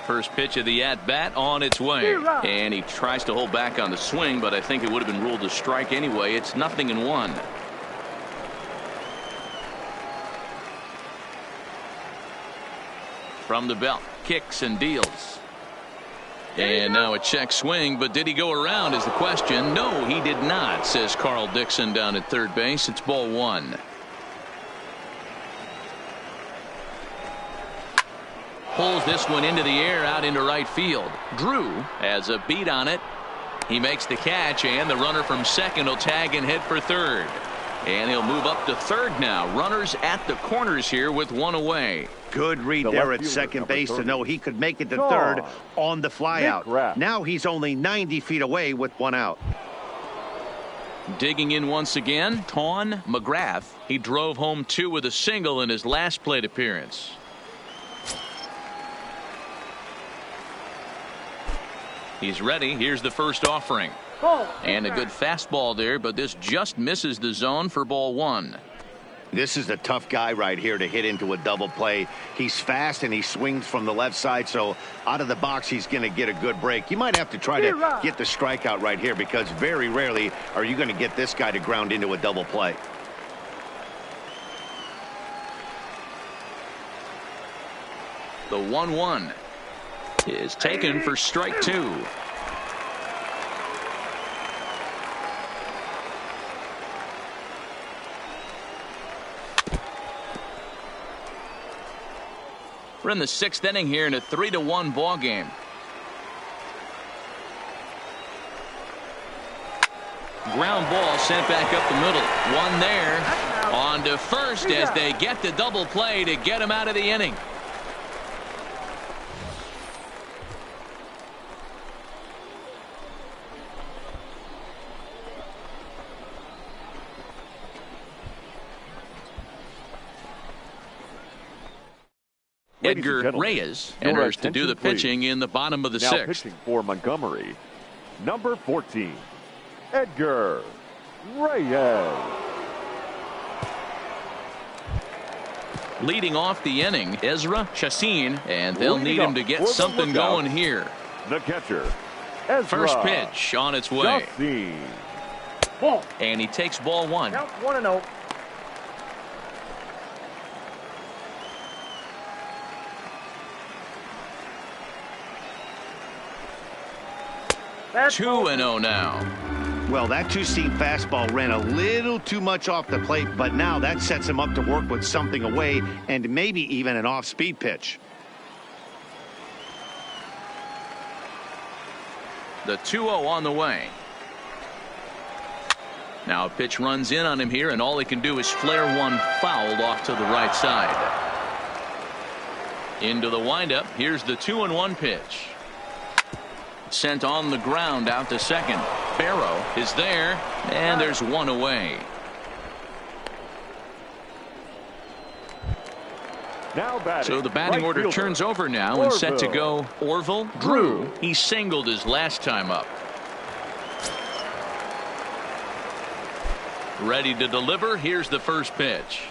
First pitch of the at-bat on its way. And he tries to hold back on the swing, but I think it would have been ruled a strike anyway. It's 0-1. From the belt, kicks and deals. And now a check swing, but did he go around is the question. No, he did not, says Carl Dixon down at third base. It's ball one. Pulls this one into the air out into right field. Drew has a beat on it. He makes the catch, and the runner from second will tag and head for third. And he'll move up to third now. Runners at the corners here with one away. Good read there at second base to know he could make it to third on the flyout. Now he's only 90 feet away with one out. Digging in once again, Tawn McGrath. He drove home 2 with a single in his last plate appearance. He's ready. Here's the first offering. And a good fastball there, but this just misses the zone for ball one. This is the tough guy right here to hit into a double play. He's fast and he swings from the left side, so out of the box he's going to get a good break. You might have to try to get the strikeout right here because very rarely are you going to get this guy to ground into a double play. The 1-1 is taken for strike 2. We're in the 6th inning here in a 3-1 ball game. Ground ball sent back up the middle. One there. On to first as they get the double play to get him out of the inning. Edgar Reyes enters to do the pitching in the bottom of the 6th. Pitching for Montgomery, number 14, Edgar Reyes. Leading off the inning, Ezra Chassin, and they'll need him to get something going here. The catcher, Ezra. First pitch on its way. Chassin. And he takes ball one. Count 1-0. That's 2-0 now. Well, that two-seam fastball ran a little too much off the plate, but now that sets him up to work with something away and maybe even an off-speed pitch. The 2-0 on the way. Now a pitch runs in on him here, and all he can do is flare one fouled off to the right side. Into the windup. Here's the 2-1 pitch. Sent on the ground out to second. Barrow is there, and there's one away. So the batting order turns over now and set to go. Orville Drew. He singled his last time up. Ready to deliver. Here's the first pitch.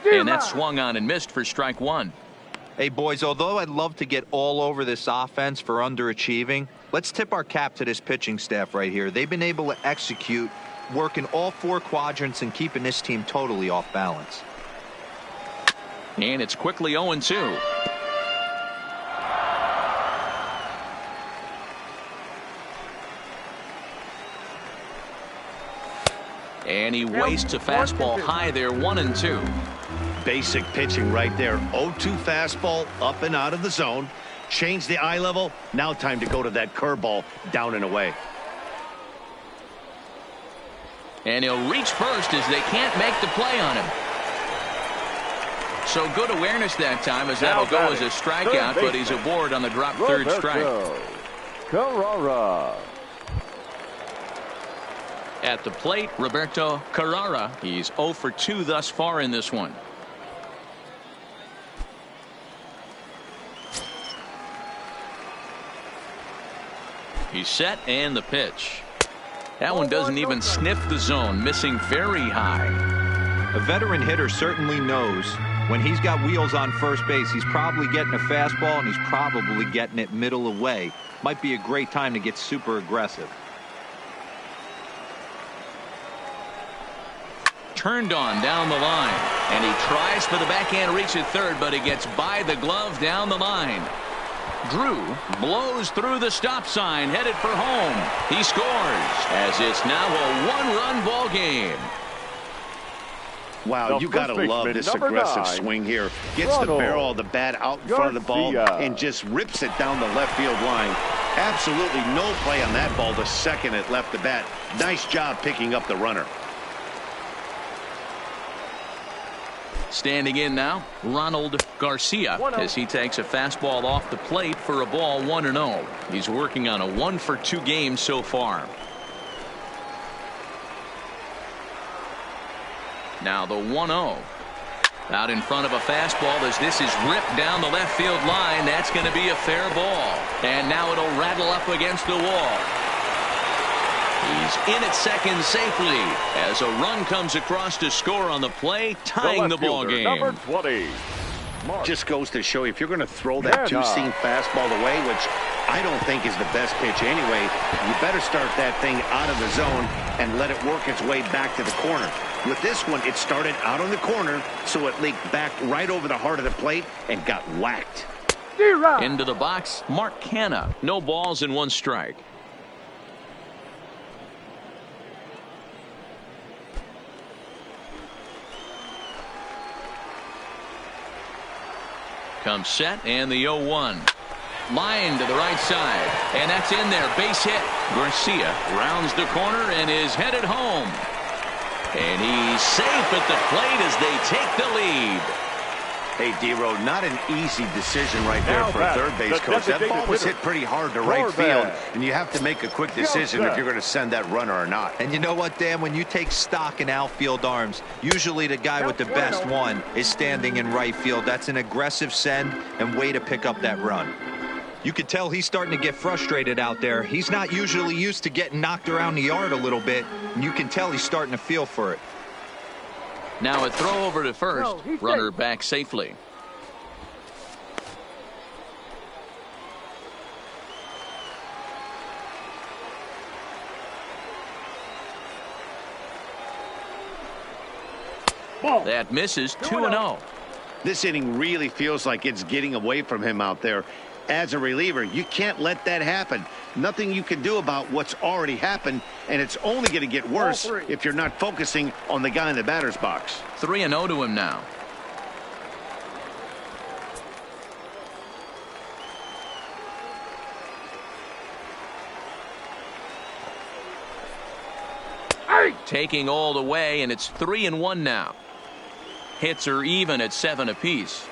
And that swung on and missed for strike one. Hey, boys, although I'd love to get all over this offense for underachieving, let's tip our cap to this pitching staff right here. They've been able to execute, working all 4 quadrants and keeping this team totally off balance. And it's quickly 0-2. And he wastes a fastball high there, 1-2. Basic pitching right there. 0-2 fastball up and out of the zone. Change the eye level. Now time to go to that curveball down and away. And he'll reach first as they can't make the play on him. So good awareness that time as that'll go as a strikeout, but he's aboard on the drop third strike. Carrara. At the plate, Roberto Carrara. He's 0 for 2 thus far in this one. He's set and the pitch. That one doesn't even sniff the zone, missing very high. A veteran hitter certainly knows when he's got wheels on first base, he's probably getting a fastball and he's probably getting it middle away. Might be a great time to get super aggressive. Turned on down the line, and he tries for the backhand reach at third, but he gets by the glove down the line. Drew blows through the stop sign, headed for home. He scores as it's now a one-run ball game. Wow, you got to love this aggressive swing here. Gets the barrel of the bat out in front of the ball and just rips it down the left field line. Absolutely no play on that ball the second it left the bat. Nice job picking up the runner. Standing in now, Ronald Garcia, as he takes a fastball off the plate for a ball, 1-0. He's working on a 1 for 2 game so far. Now the 1-0. Out in front of a fastball as this is ripped down the left field line. That's going to be a fair ball. And now it'll rattle up against the wall. He's in at second safely as a run comes across to score on the play, tying the ball game. Number 20. Just goes to show you, if you're going to throw that two-seam fastball away, which I don't think is the best pitch anyway, you better start that thing out of the zone and let it work its way back to the corner. With this one, it started out on the corner, so it leaked back right over the heart of the plate and got whacked. Into the box, Mark Canha. No balls and 1 strike. Comes set and the 0-1. Line to the right side. And that's in there. Base hit. Garcia rounds the corner and is headed home. And he's safe at the plate as they take the lead. Hey, D-Row, not an easy decision right there for a third base coach. That ball was hit pretty hard to right field, and you have to make a quick decision if you're going to send that runner or not. And you know what, Dan? When you take stock in outfield arms, usually the guy with the best one is standing in right field. That's an aggressive send and way to pick up that run. You could tell he's starting to get frustrated out there. He's not usually used to getting knocked around the yard a little bit, and you can tell he's starting to feel for it. Now a throw over to first. Runner back safely. That misses. 2-0. This inning really feels like it's getting away from him out there. As a reliever, you can't let that happen. Nothing you can do about what's already happened, and it's only going to get worse if you're not focusing on the guy in the batter's box. 3-0 to him now. Taking all the way, and it's 3-1 now. Hits are even at 7 apiece.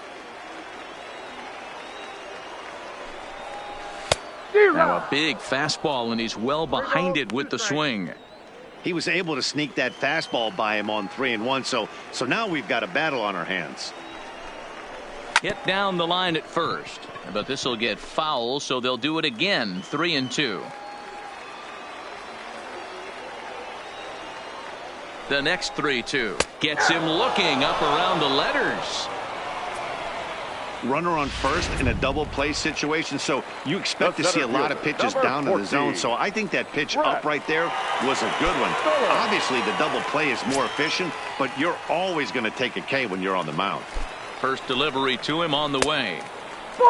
Now a big fastball, and he's well behind it with the swing. He was able to sneak that fastball by him on 3-1, so now we've got a battle on our hands. Hit down the line at first, but this will get foul, so they'll do it again. 3-2. The next 3-2 gets him looking up around the letters. Runner on first in a double play situation, so you expect to see a lot of pitches down to the zone. So I think that pitch up right there was a good one. Obviously the double play is more efficient, but you're always going to take a K when you're on the mound. First delivery to him on the way.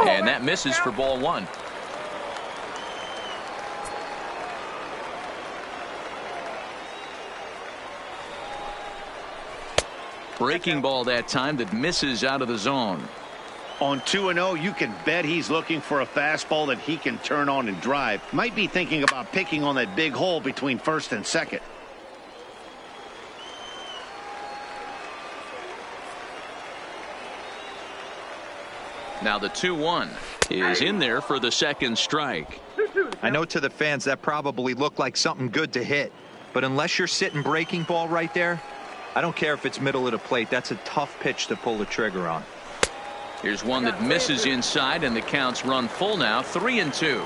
And that misses for ball one. Breaking ball that time that misses out of the zone. On 2-0, you can bet he's looking for a fastball that he can turn on and drive. Might be thinking about picking on that big hole between first and second. Now the 2-1 is in there for the second strike. I know to the fans that probably looked like something good to hit, but unless you're sitting breaking ball right there, I don't care if it's middle of the plate. That's a tough pitch to pull the trigger on. Here's one that misses inside, and the count's run full now, 3-2.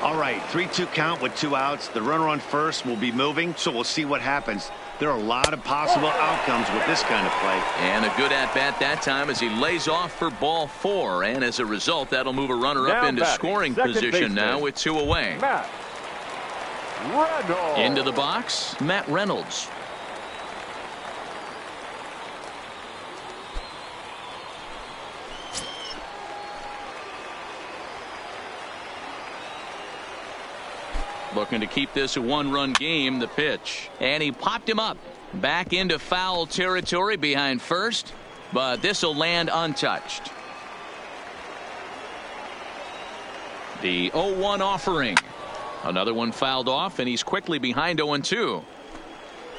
All right, 3-2 count with 2 outs. The runner on first will be moving, so we'll see what happens. There are a lot of possible outcomes with this kind of play. And a good at-bat that time as he lays off for ball 4. And as a result, that'll move a runner up into scoring position now with 2 away. Matt Reynolds. Into the box, Matt Reynolds. Looking to keep this a 1-run game. The pitch, and he popped him up back into foul territory behind first, but this will land untouched. The 0-1 offering, another one fouled off, and he's quickly behind 0-2.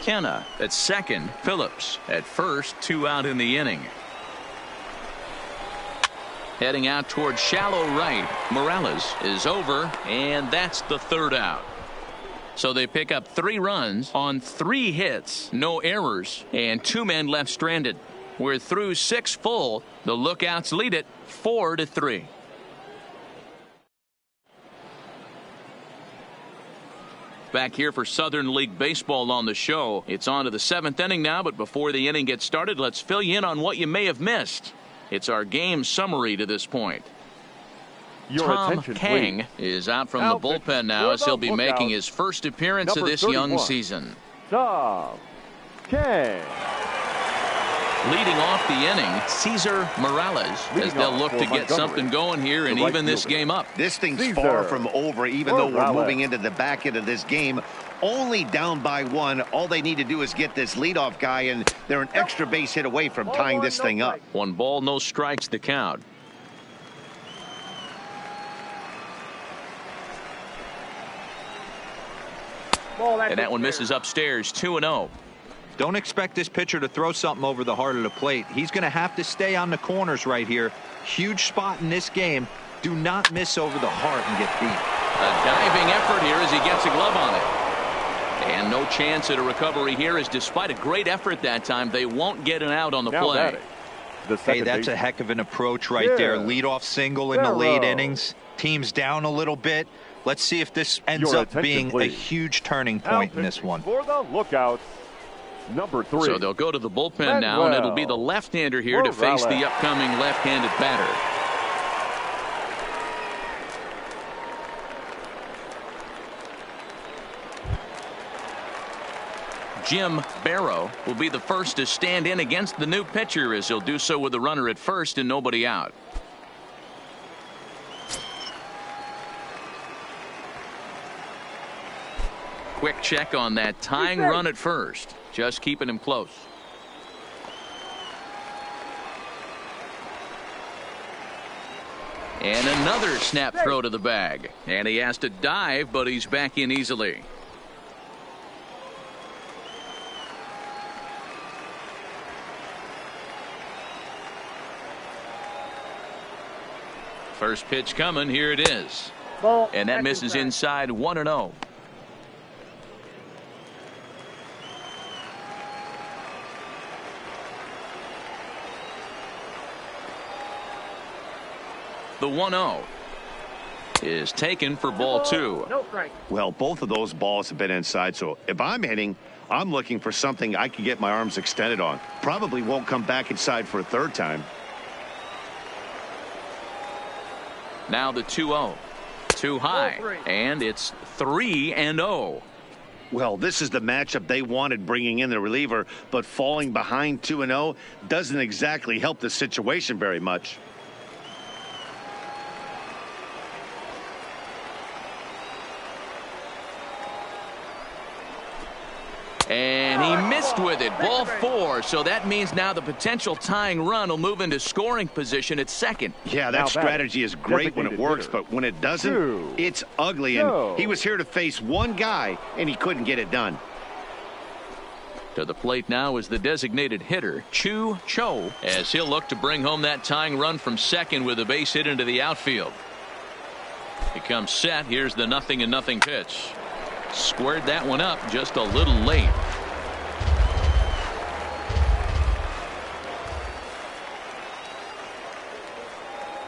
Kenna at second, Phillips at first, 2 out in the inning. Heading out towards shallow right. Morales is over, and that's the 3rd out. So they pick up 3 runs on 3 hits, no errors, and 2 men left stranded. We're through 6 full. The Lookouts lead it 4-3. Back here for Southern League Baseball on the show. It's on to the 7th inning now, but before the inning gets started, let's fill you in on what you may have missed. It's our game summary to this point. Tom Kang is out from the bullpen now as he'll be making his first appearance of this young season. Tom Kang. Leading off the inning, Cesar Morales, as they'll look to get something going here and even this game up. This thing's far from over, even though we're moving into the back end of this game. Only down by 1. All they need to do is get this leadoff guy, and they're an extra base hit away from tying this thing up. 1 ball, no strikes the count. And that one misses upstairs, 2-0. Don't expect this pitcher to throw something over the heart of the plate. He's going to have to stay on the corners right here. Huge spot in this game. Do not miss over the heart and get beat. A diving effort here as he gets a glove on it. And no chance at a recovery here, as despite a great effort that time, they won't get an out on the play. Hey, that's a heck of an approach right there. Leadoff single in the late innings. Team's down a little bit. Let's see if this ends up being a huge turning point in this one. For the Lookouts, number 3. So they'll go to the bullpen now, and it'll be the left-hander here to face the upcoming left-handed batter. Jim Barrow will be the first to stand in against the new pitcher, as he'll do so with the runner at first and nobody out. Quick check on that tying run at first, just keeping him close. And another snap throw to the bag, and he has to dive, but he's back in easily. First pitch coming, here it is. And that misses inside, 1-0. The 1-0 is taken for ball 2. Well, both of those balls have been inside, so if I'm hitting, I'm looking for something I can get my arms extended on. Probably won't come back inside for a 3rd time. Now the 2-0. Too high, and it's 3-0. Well, this is the matchup they wanted, bringing in the reliever, but falling behind 2-0 doesn't exactly help the situation very much. And he missed with it. Ball 4. So that means now the potential tying run will move into scoring position at second. Yeah, that strategy is great when it works, but when it doesn't, it's ugly. And he was here to face one guy, and he couldn't get it done. To the plate now is the designated hitter, Chu Cho, as he'll look to bring home that tying run from second with a base hit into the outfield. He comes set. Here's the 0-0 pitch. Squared that one up just a little late.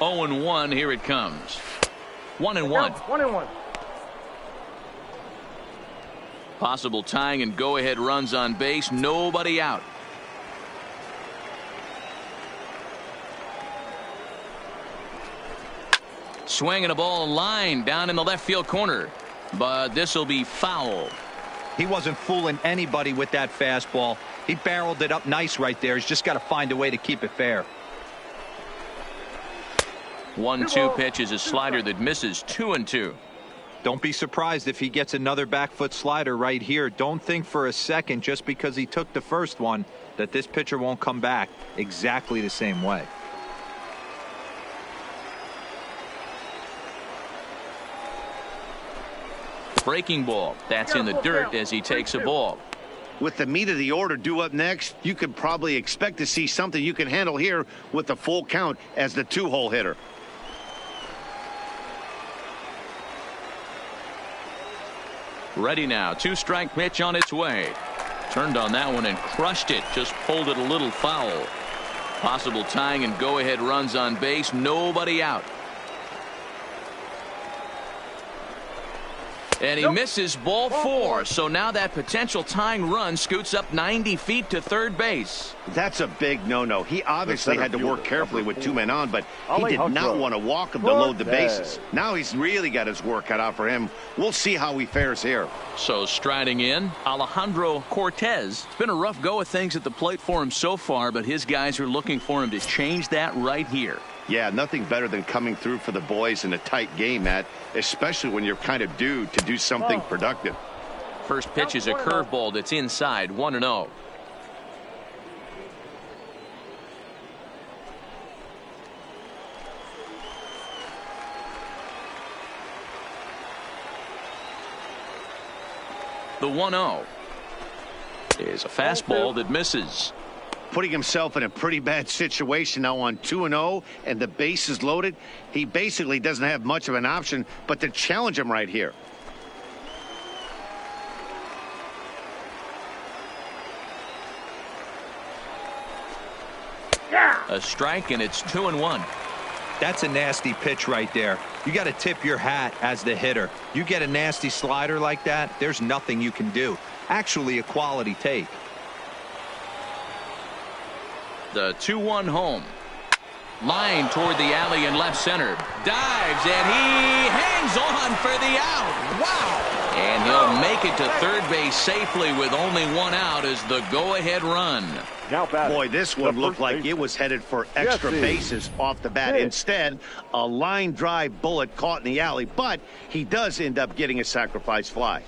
Oh and 1. Here it comes. 1-1. 1-1. Possible tying and go-ahead runs on base. Nobody out. Swinging a ball line down in the left field corner. But this will be foul. He wasn't fooling anybody with that fastball. He barreled it up nice right there. He's just got to find a way to keep it fair. 1-2 pitch is a slider that misses. 2-2. Don't be surprised if he gets another back foot slider right here. Don't think for a second, just because he took the first one, that this pitcher won't come back exactly the same way. Breaking ball. That's in the dirt as he takes a ball. With the meat of the order due up next, you could probably expect to see something you can handle here with the full count as the 2-hole hitter. Ready now. 2-strike pitch on its way. Turned on that one and crushed it. Just pulled it a little foul. Possible tying and go-ahead runs on base. Nobody out. And he misses. Ball 4. So now that potential tying run scoots up 90 feet to third base. That's a big no-no. He obviously had to work carefully with 2 men on, but he did not want to walk him to load the bases. Now he's really got his work cut out for him. We'll see how he fares here. So striding in, Alejandro Cortez. It's been a rough go of things at the plate for him so far, but his guys are looking for him to change that right here. Yeah, nothing better than coming through for the boys in a tight game, Matt, especially when you're kind of due to do something productive. First pitch is a curveball that's inside. 1-0. The 1-0 is a fastball that misses. Putting himself in a pretty bad situation now on 2-0 and the base is loaded. He basically doesn't have much of an option but to challenge him right here. A strike, and it's 2-1. That's a nasty pitch right there. You got to tip your hat as the hitter. You get a nasty slider like that, there's nothing you can do. Actually a quality take. The 2-1 home. Line toward the alley in left center. Dives, and he hangs on for the out. Wow. And he'll make it to third base safely with only 1 out as the go-ahead run. Boy, this one looked like it was headed for extra bases off the bat. Instead, a line drive bullet caught in the alley, but he does end up getting a sacrifice fly.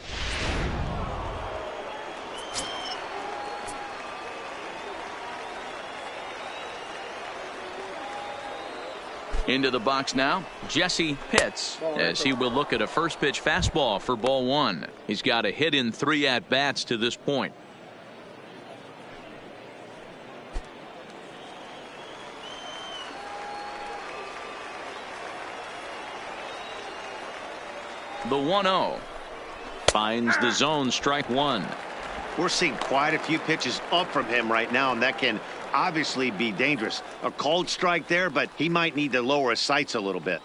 Into the box now, Jesse Pitts, as he will look at a first pitch fastball for ball 1. He's got a hit in 3 at-bats to this point. The 1-0 finds the zone, strike 1. We're seeing quite a few pitches up from him right now, and that can obviously be dangerous. A cold strike there, but he might need to lower his sights a little bit.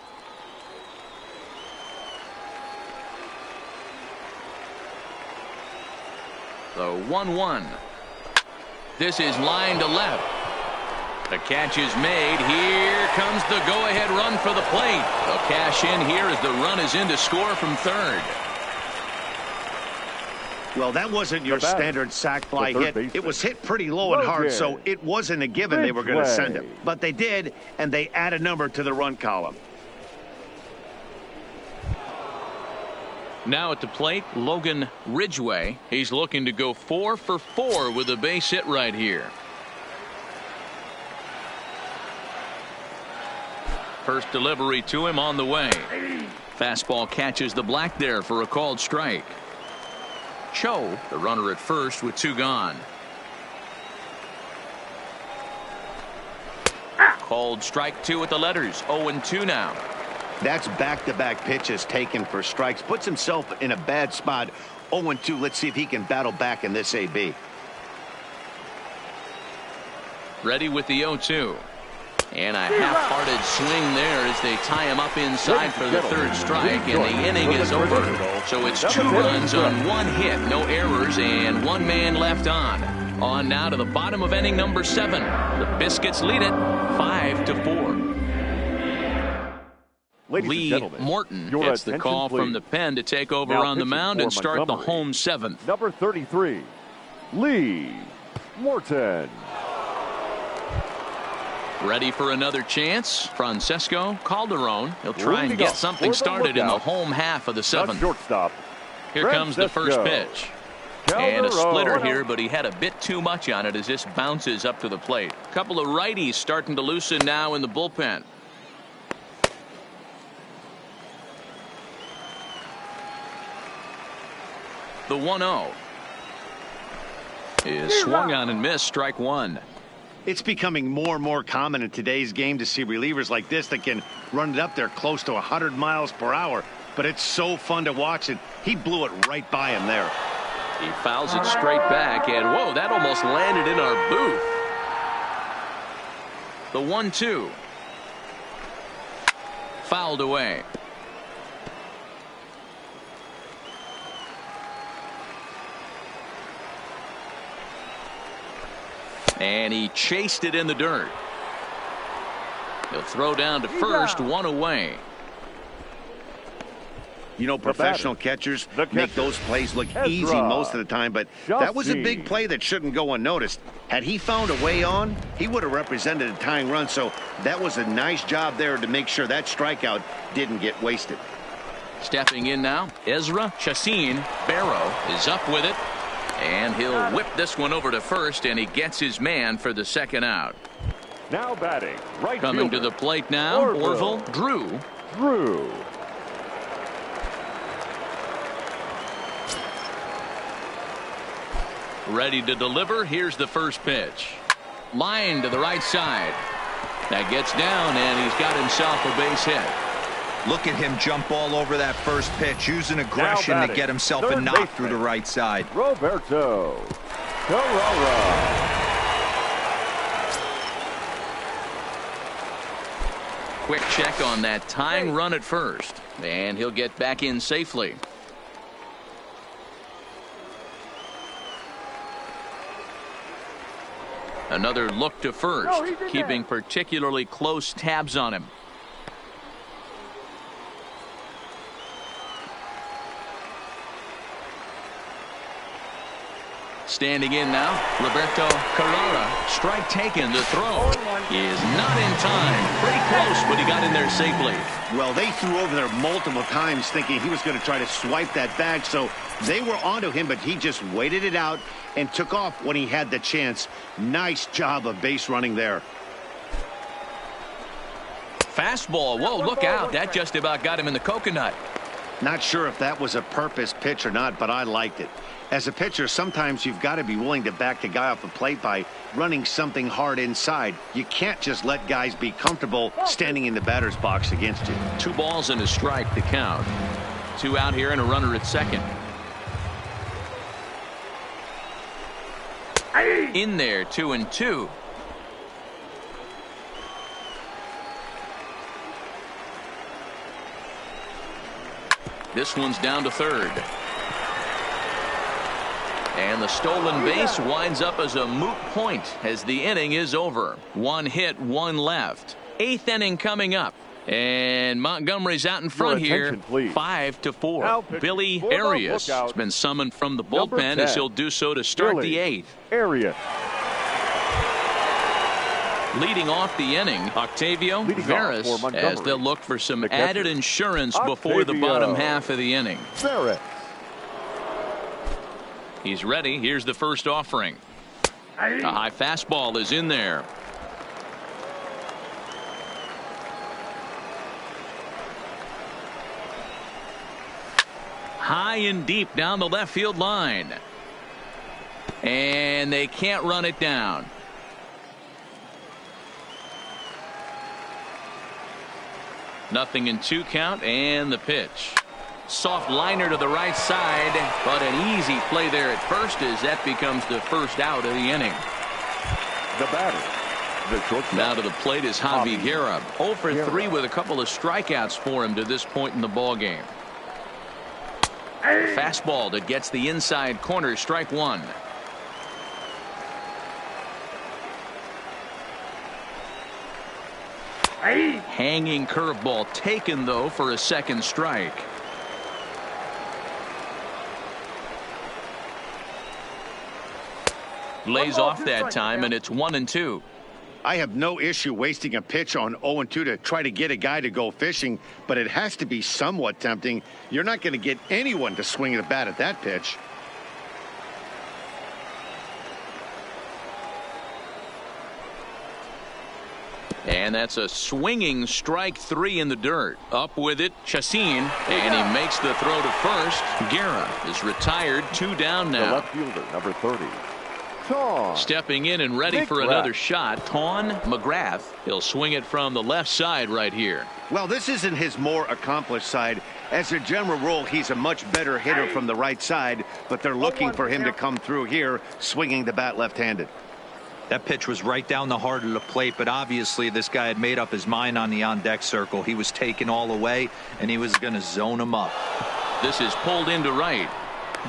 The 1-1. This is line to left. The catch is made. Here comes the go-ahead run for the plate. They'll cash in here as the run is in to score from third. Well, that wasn't your standard sac fly hit. It was hit pretty low and hard, so it wasn't a given they were going to send him. But they did, and they add a number to the run column. Now at the plate, Logan Ridgway. He's looking to go 4 for 4 with a base hit right here. First delivery to him on the way. Fastball catches the black there for a called strike. Cho, the runner at first with 2 gone. Called strike 2 at the letters. 0-2 now. That's back-to-back pitches taken for strikes. Puts himself in a bad spot. 0-2. Let's see if he can battle back in this AB. Ready with the 0-2. And a half-hearted swing there as they tie him up inside for the 3rd strike, and the inning is over. So it's 2 runs on 1 hit, no errors, and 1 man left on. On now to the bottom of inning number 7. The Biscuits lead it 5-4. Lee Morton gets the call from the pen to take over on the mound and start the home 7th. Number 33, Lee Morton. Ready for another chance. Francesco Calderon. He'll try and get something started in the home half of the 7th. Here comes the first pitch. And a splitter here, but he had a bit too much on it as this bounces up to the plate. A couple of righties starting to loosen now in the bullpen. The 1-0 is swung on and missed. Strike 1. It's becoming more and more common in today's game to see relievers like this that can run it up there close to 100 miles per hour. But it's so fun to watch it. He blew it right by him there. He fouls it straight back, and whoa, that almost landed in our booth. The 1-2. Fouled away. And he chased it in the dirt. He'll throw down to first, 1 away. You know, professional catchers make those plays look easy most of the time, but that was a big play that shouldn't go unnoticed. Had he found a way on, he would have represented a tying run, so that was a nice job there to make sure that strikeout didn't get wasted. Stepping in now, Ezra Chassin Barrow is up with it. And he'll whip this one over to first, and he gets his man for the 2nd out. Now batting, right Coming fielder, to the plate now, Orville Drew. Ready to deliver. Here's the first pitch. Line to the right side. That gets down, and he's got himself a base hit. Look at him jump all over that first pitch, using aggression to get himself a knock through the right side. Roberto Carrara. Quick check on that tying run at first, and he'll get back in safely. Another look to first, keeping particularly close tabs on him. Standing in now, Roberto Carrara. Strike taken. The throw is not in time. Pretty close, but he got in there safely. Well, they threw over there multiple times thinking he was going to try to swipe that bag, so they were onto him, but he just waited it out and took off when he had the chance. Nice job of base running there. Fastball. Whoa, look out. That just about got him in the coconut. Not sure if that was a purpose pitch or not, but I liked it. As a pitcher, sometimes you've got to be willing to back the guy off the plate by running something hard inside. You can't just let guys be comfortable standing in the batter's box against you. 2 balls and a strike to count. 2 out here and a runner at second. In there, 2-2. This one's down to third. And the stolen base winds up as a moot point as the inning is over. 1 hit, 1 left. 8th inning coming up. And Montgomery's out in front here, 5-4. Billy Arias has been summoned from the bullpen as he'll do so to start the 8th. Arias. Leading off the inning, Octavio Veras, as they'll look for some added insurance before the bottom half of the inning. Veras. He's ready. Here's the first offering. A high fastball is in there. High and deep down the left field line. And they can't run it down. Nothing in 2 count, and the pitch. Soft liner to the right side, but an easy play there at first as that becomes the first out of the inning. The batter, the shortstop. Now to the plate is Javi Guerra. 0 for 3 with a couple of strikeouts for him to this point in the ball game. Fastball that gets the inside corner, strike 1. Hanging curveball taken though for a second strike. Lays off that time, and it's 1-2. I have no issue wasting a pitch on 0-2 to try to get a guy to go fishing, but it has to be somewhat tempting. You're not going to get anyone to swing the bat at that pitch. And that's a swinging strike 3 in the dirt. Up with it, Chacin, and he makes the throw to first. Guerra is retired, 2 down now. The left fielder, number 30. Ton. Stepping in and ready for another shot, Ton McGrath. He'll swing it from the left side right here. Well, this isn't his more accomplished side. As a general rule, he's a much better hitter from the right side, but they're looking for him to come through here, swinging the bat left-handed. That pitch was right down the heart of the plate, but obviously this guy had made up his mind on the on-deck circle. He was taken all the way, and he was going to zone him up. This is pulled into right.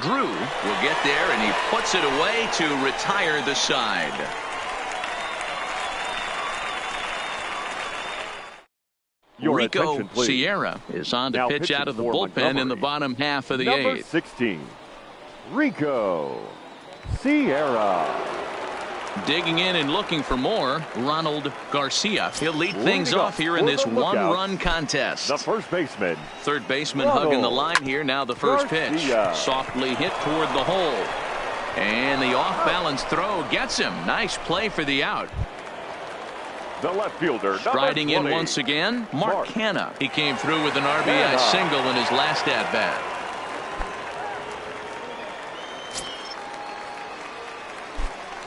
Drew will get there, and he puts it away to retire the side. Rico Sierra is on to pitch out of the bullpen in the bottom half of the 8th. Number 16, Rico Sierra. Digging in and looking for more, Ronald Garcia. He'll lead things off here in this one-run contest. The first baseman. Third baseman hugging the line here. Now the first pitch. Softly hit toward the hole. And the off-balance throw gets him. Nice play for the out. The left fielder. Striding in once again, Mark Hanna. He came through with an RBI single in his last at-bat.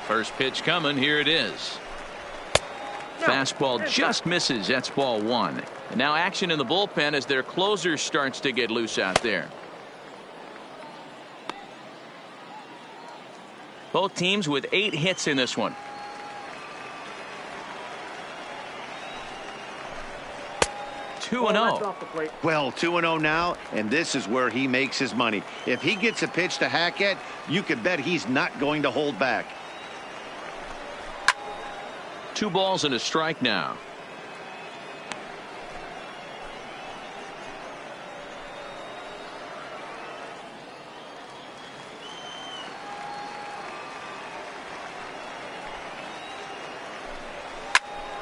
First pitch coming. Here it is. Fastball just misses. That's ball 1. And now action in the bullpen as their closer starts to get loose out there. Both teams with 8 hits in this one. Well, 2-0 now, and this is where he makes his money. If he gets a pitch to hack at, you can bet he's not going to hold back. 2 balls and a strike now.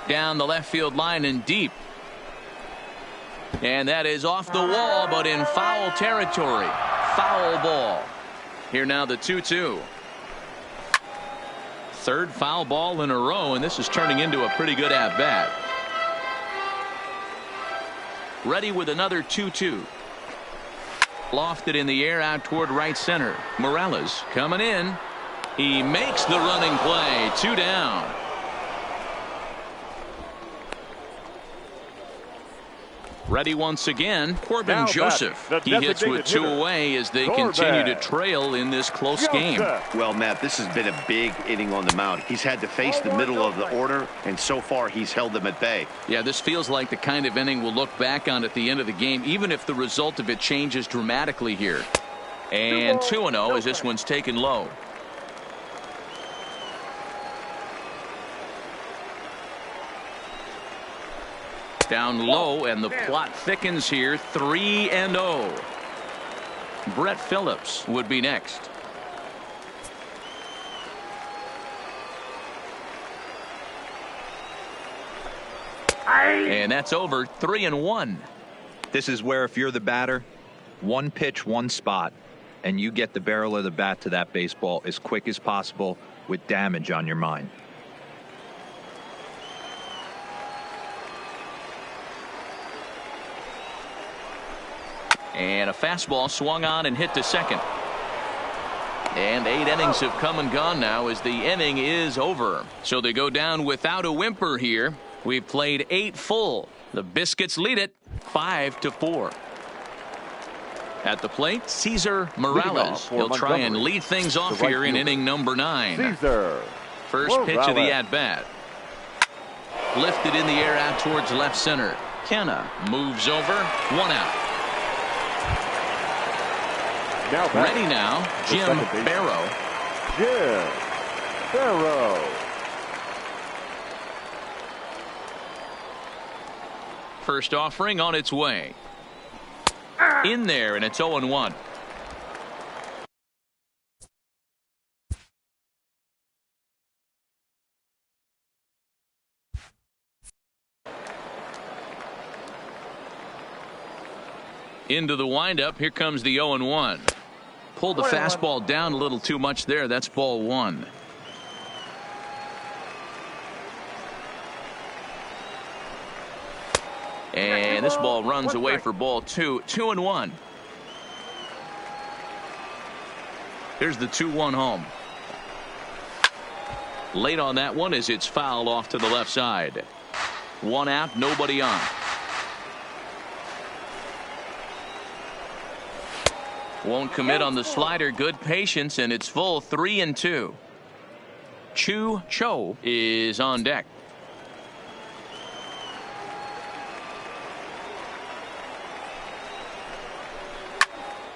Down the left field line and deep. And that is off the wall, but in foul territory. Foul ball. Here now the 2-2. Third foul ball in a row, and this is turning into a pretty good at-bat. Ready with another 2-2. Lofted in the air out toward right center. Morales coming in. He makes the running play. 2 down. Ready once again, Corbin Joseph. He hits with 2 away as they continue to trail in this close game. Well, Matt, this has been a big inning on the mound. He's had to face the middle of the order, and so far he's held them at bay. Yeah, this feels like the kind of inning we'll look back on at the end of the game, even if the result of it changes dramatically here. And 2-0 as this one's taken low. Down low, and the plot thickens here. 3-0. Brett Phillips would be next. And that's over. 3-1. This is where if you're the batter, one pitch, one spot, and you get the barrel of the bat to that baseball as quick as possible with damage on your mind. And a fastball swung on and hit to second. And 8 innings have come and gone now as the inning is over. So they go down without a whimper here. We've played 8 full. The Biscuits lead it 5-4. At the plate, Cesar Morales. He'll try and lead things off here in inning number 9. Cesar First pitch of the at-bat. Lifted in the air out towards left center. Kenna moves over. 1 out. Ready now, Jim Barrow. Jim Barrow. First offering on its way. In there, and it's 0-1. Into the windup. Here comes the 0-1. Pulled the fastball down a little too much there. That's ball 1. And this ball runs away for ball 2. 2-1. Here's the 2-1 home. Late on that one as it's fouled off to the left side. 1 out, nobody on. Won't commit on the slider. Good patience, and it's full. 3-2. Chu Cho is on deck.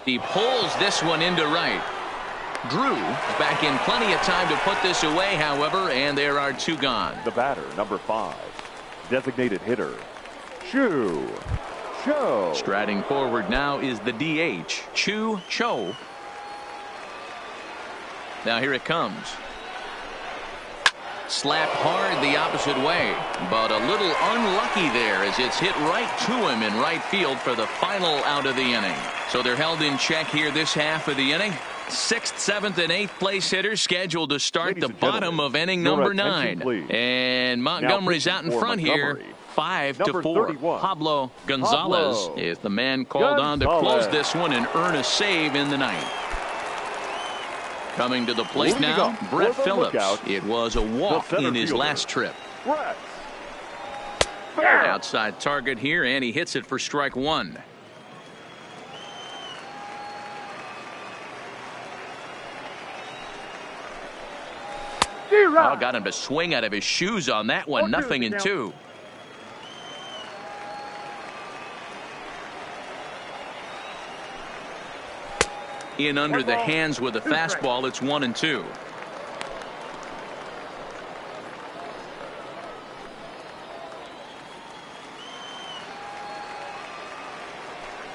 He pulls this one into right. Drew back in plenty of time to put this away, however, and there are 2 gone. The batter, number 5, designated hitter, Chu Cho. Striding forward now is the DH, Chu Cho. Now here it comes. Slapped hard the opposite way, but a little unlucky there as it's hit right to him in right field for the final out of the inning. So they're held in check here this half of the inning. 6th, 7th, and 8th place hitters scheduled to start the bottom of inning number 9. And Montgomery's out in front here. 5-4. Pablo Gonzalez is the man called on to close this one and earn a save in the 9th. Coming to the plate now, Brett Phillips. It was a walk in his last trip. Outside target here, and he hits it for strike 1. Oh, got him to swing out of his shoes on that one. 0-2. In under the hands with a fastball. It's 1-2.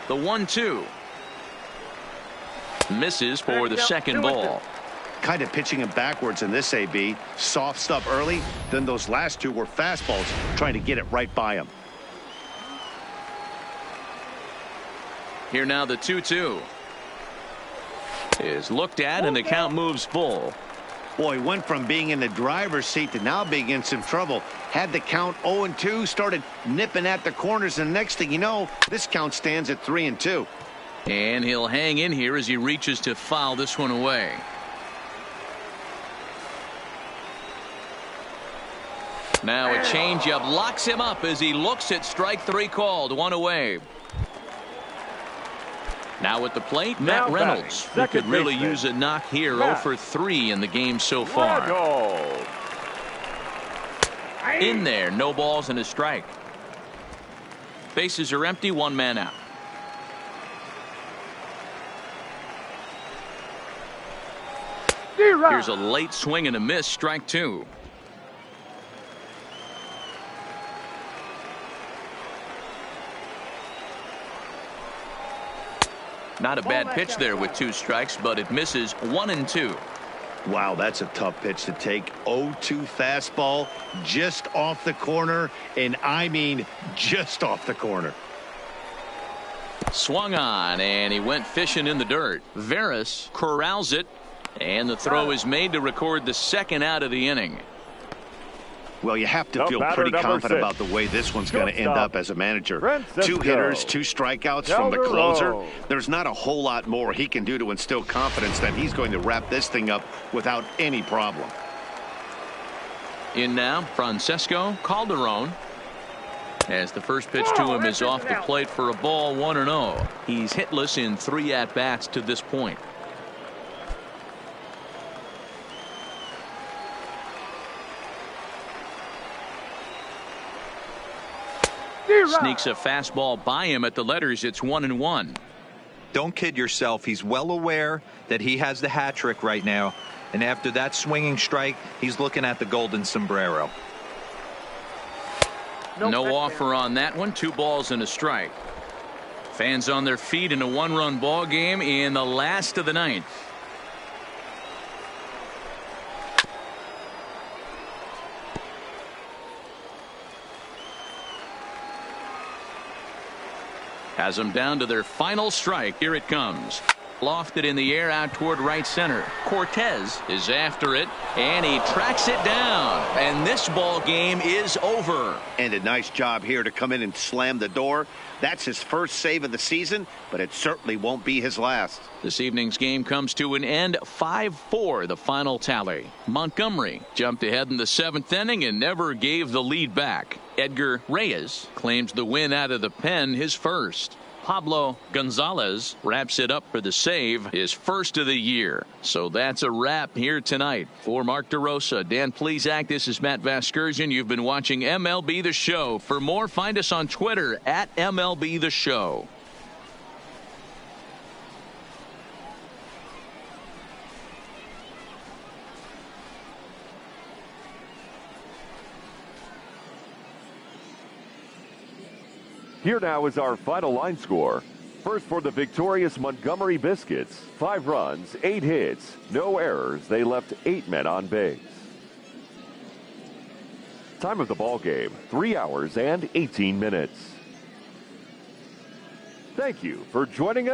The 1-2 misses for the second ball. Kind of pitching him backwards in this AB. Soft stuff early, then those last 2 were fastballs, trying to get it right by him. Here now the 2-2 is looked at, and the count moves full. Boy, went from being in the driver's seat to now being in some trouble. Had the count 0-2, started nipping at the corners, and next thing you know, this count stands at 3-2. And he'll hang in here as he reaches to foul this one away. Now a changeup locks him up as he looks at strike 3 called. 1 away. Now at the plate, Matt Reynolds. He could really use a knock here. 0 for 3 in the game so far. In there, no balls and a strike. Bases are empty, 1 man out. Here's a late swing and a miss. Strike 2. Not a bad pitch there with 2 strikes, but it misses 1-2. Wow, that's a tough pitch to take. 0-2 fastball just off the corner, and I mean just off the corner. Swung on, and he went fishing in the dirt. Veras corrals it, and the throw is made to record the 2nd out of the inning. Well, you have to feel pretty confident about the way this one's going to end up as a manager. 2 hitters, 2 strikeouts from the closer. There's not a whole lot more he can do to instill confidence that he's going to wrap this thing up without any problem. In now, Francesco Calderon. As the first pitch to him is off the plate for a ball, 1-0. He's hitless in 3 at-bats to this point. Sneaks a fastball by him at the letters. It's 1-1. Don't kid yourself. He's well aware that he has the hat trick right now. And after that swinging strike, he's looking at the golden sombrero. No offer on that one. 2 balls and a strike. Fans on their feet in a 1-run ball game in the last of the 9th. Has them down to their final strike. Here it comes. Lofted in the air out toward right center. Cortez is after it, and he tracks it down. And this ball game is over. And a nice job here to come in and slam the door. That's his first save of the season, but it certainly won't be his last. This evening's game comes to an end. 5-4 the final tally. Montgomery jumped ahead in the 7th inning and never gave the lead back. Edgar Reyes claims the win out of the pen, his first. Pablo Gonzalez wraps it up for the save, his first of the year. So that's a wrap here tonight. For Mark DeRosa, Dan Plesac, this is Matt Vasgersian. You've been watching MLB The Show. For more, find us on Twitter at MLB The Show. Here now is our final line score. First for the victorious Montgomery Biscuits. 5 runs, 8 hits, no errors. They left 8 men on base. Time of the ball game, 3 hours and 18 minutes. Thank you for joining us.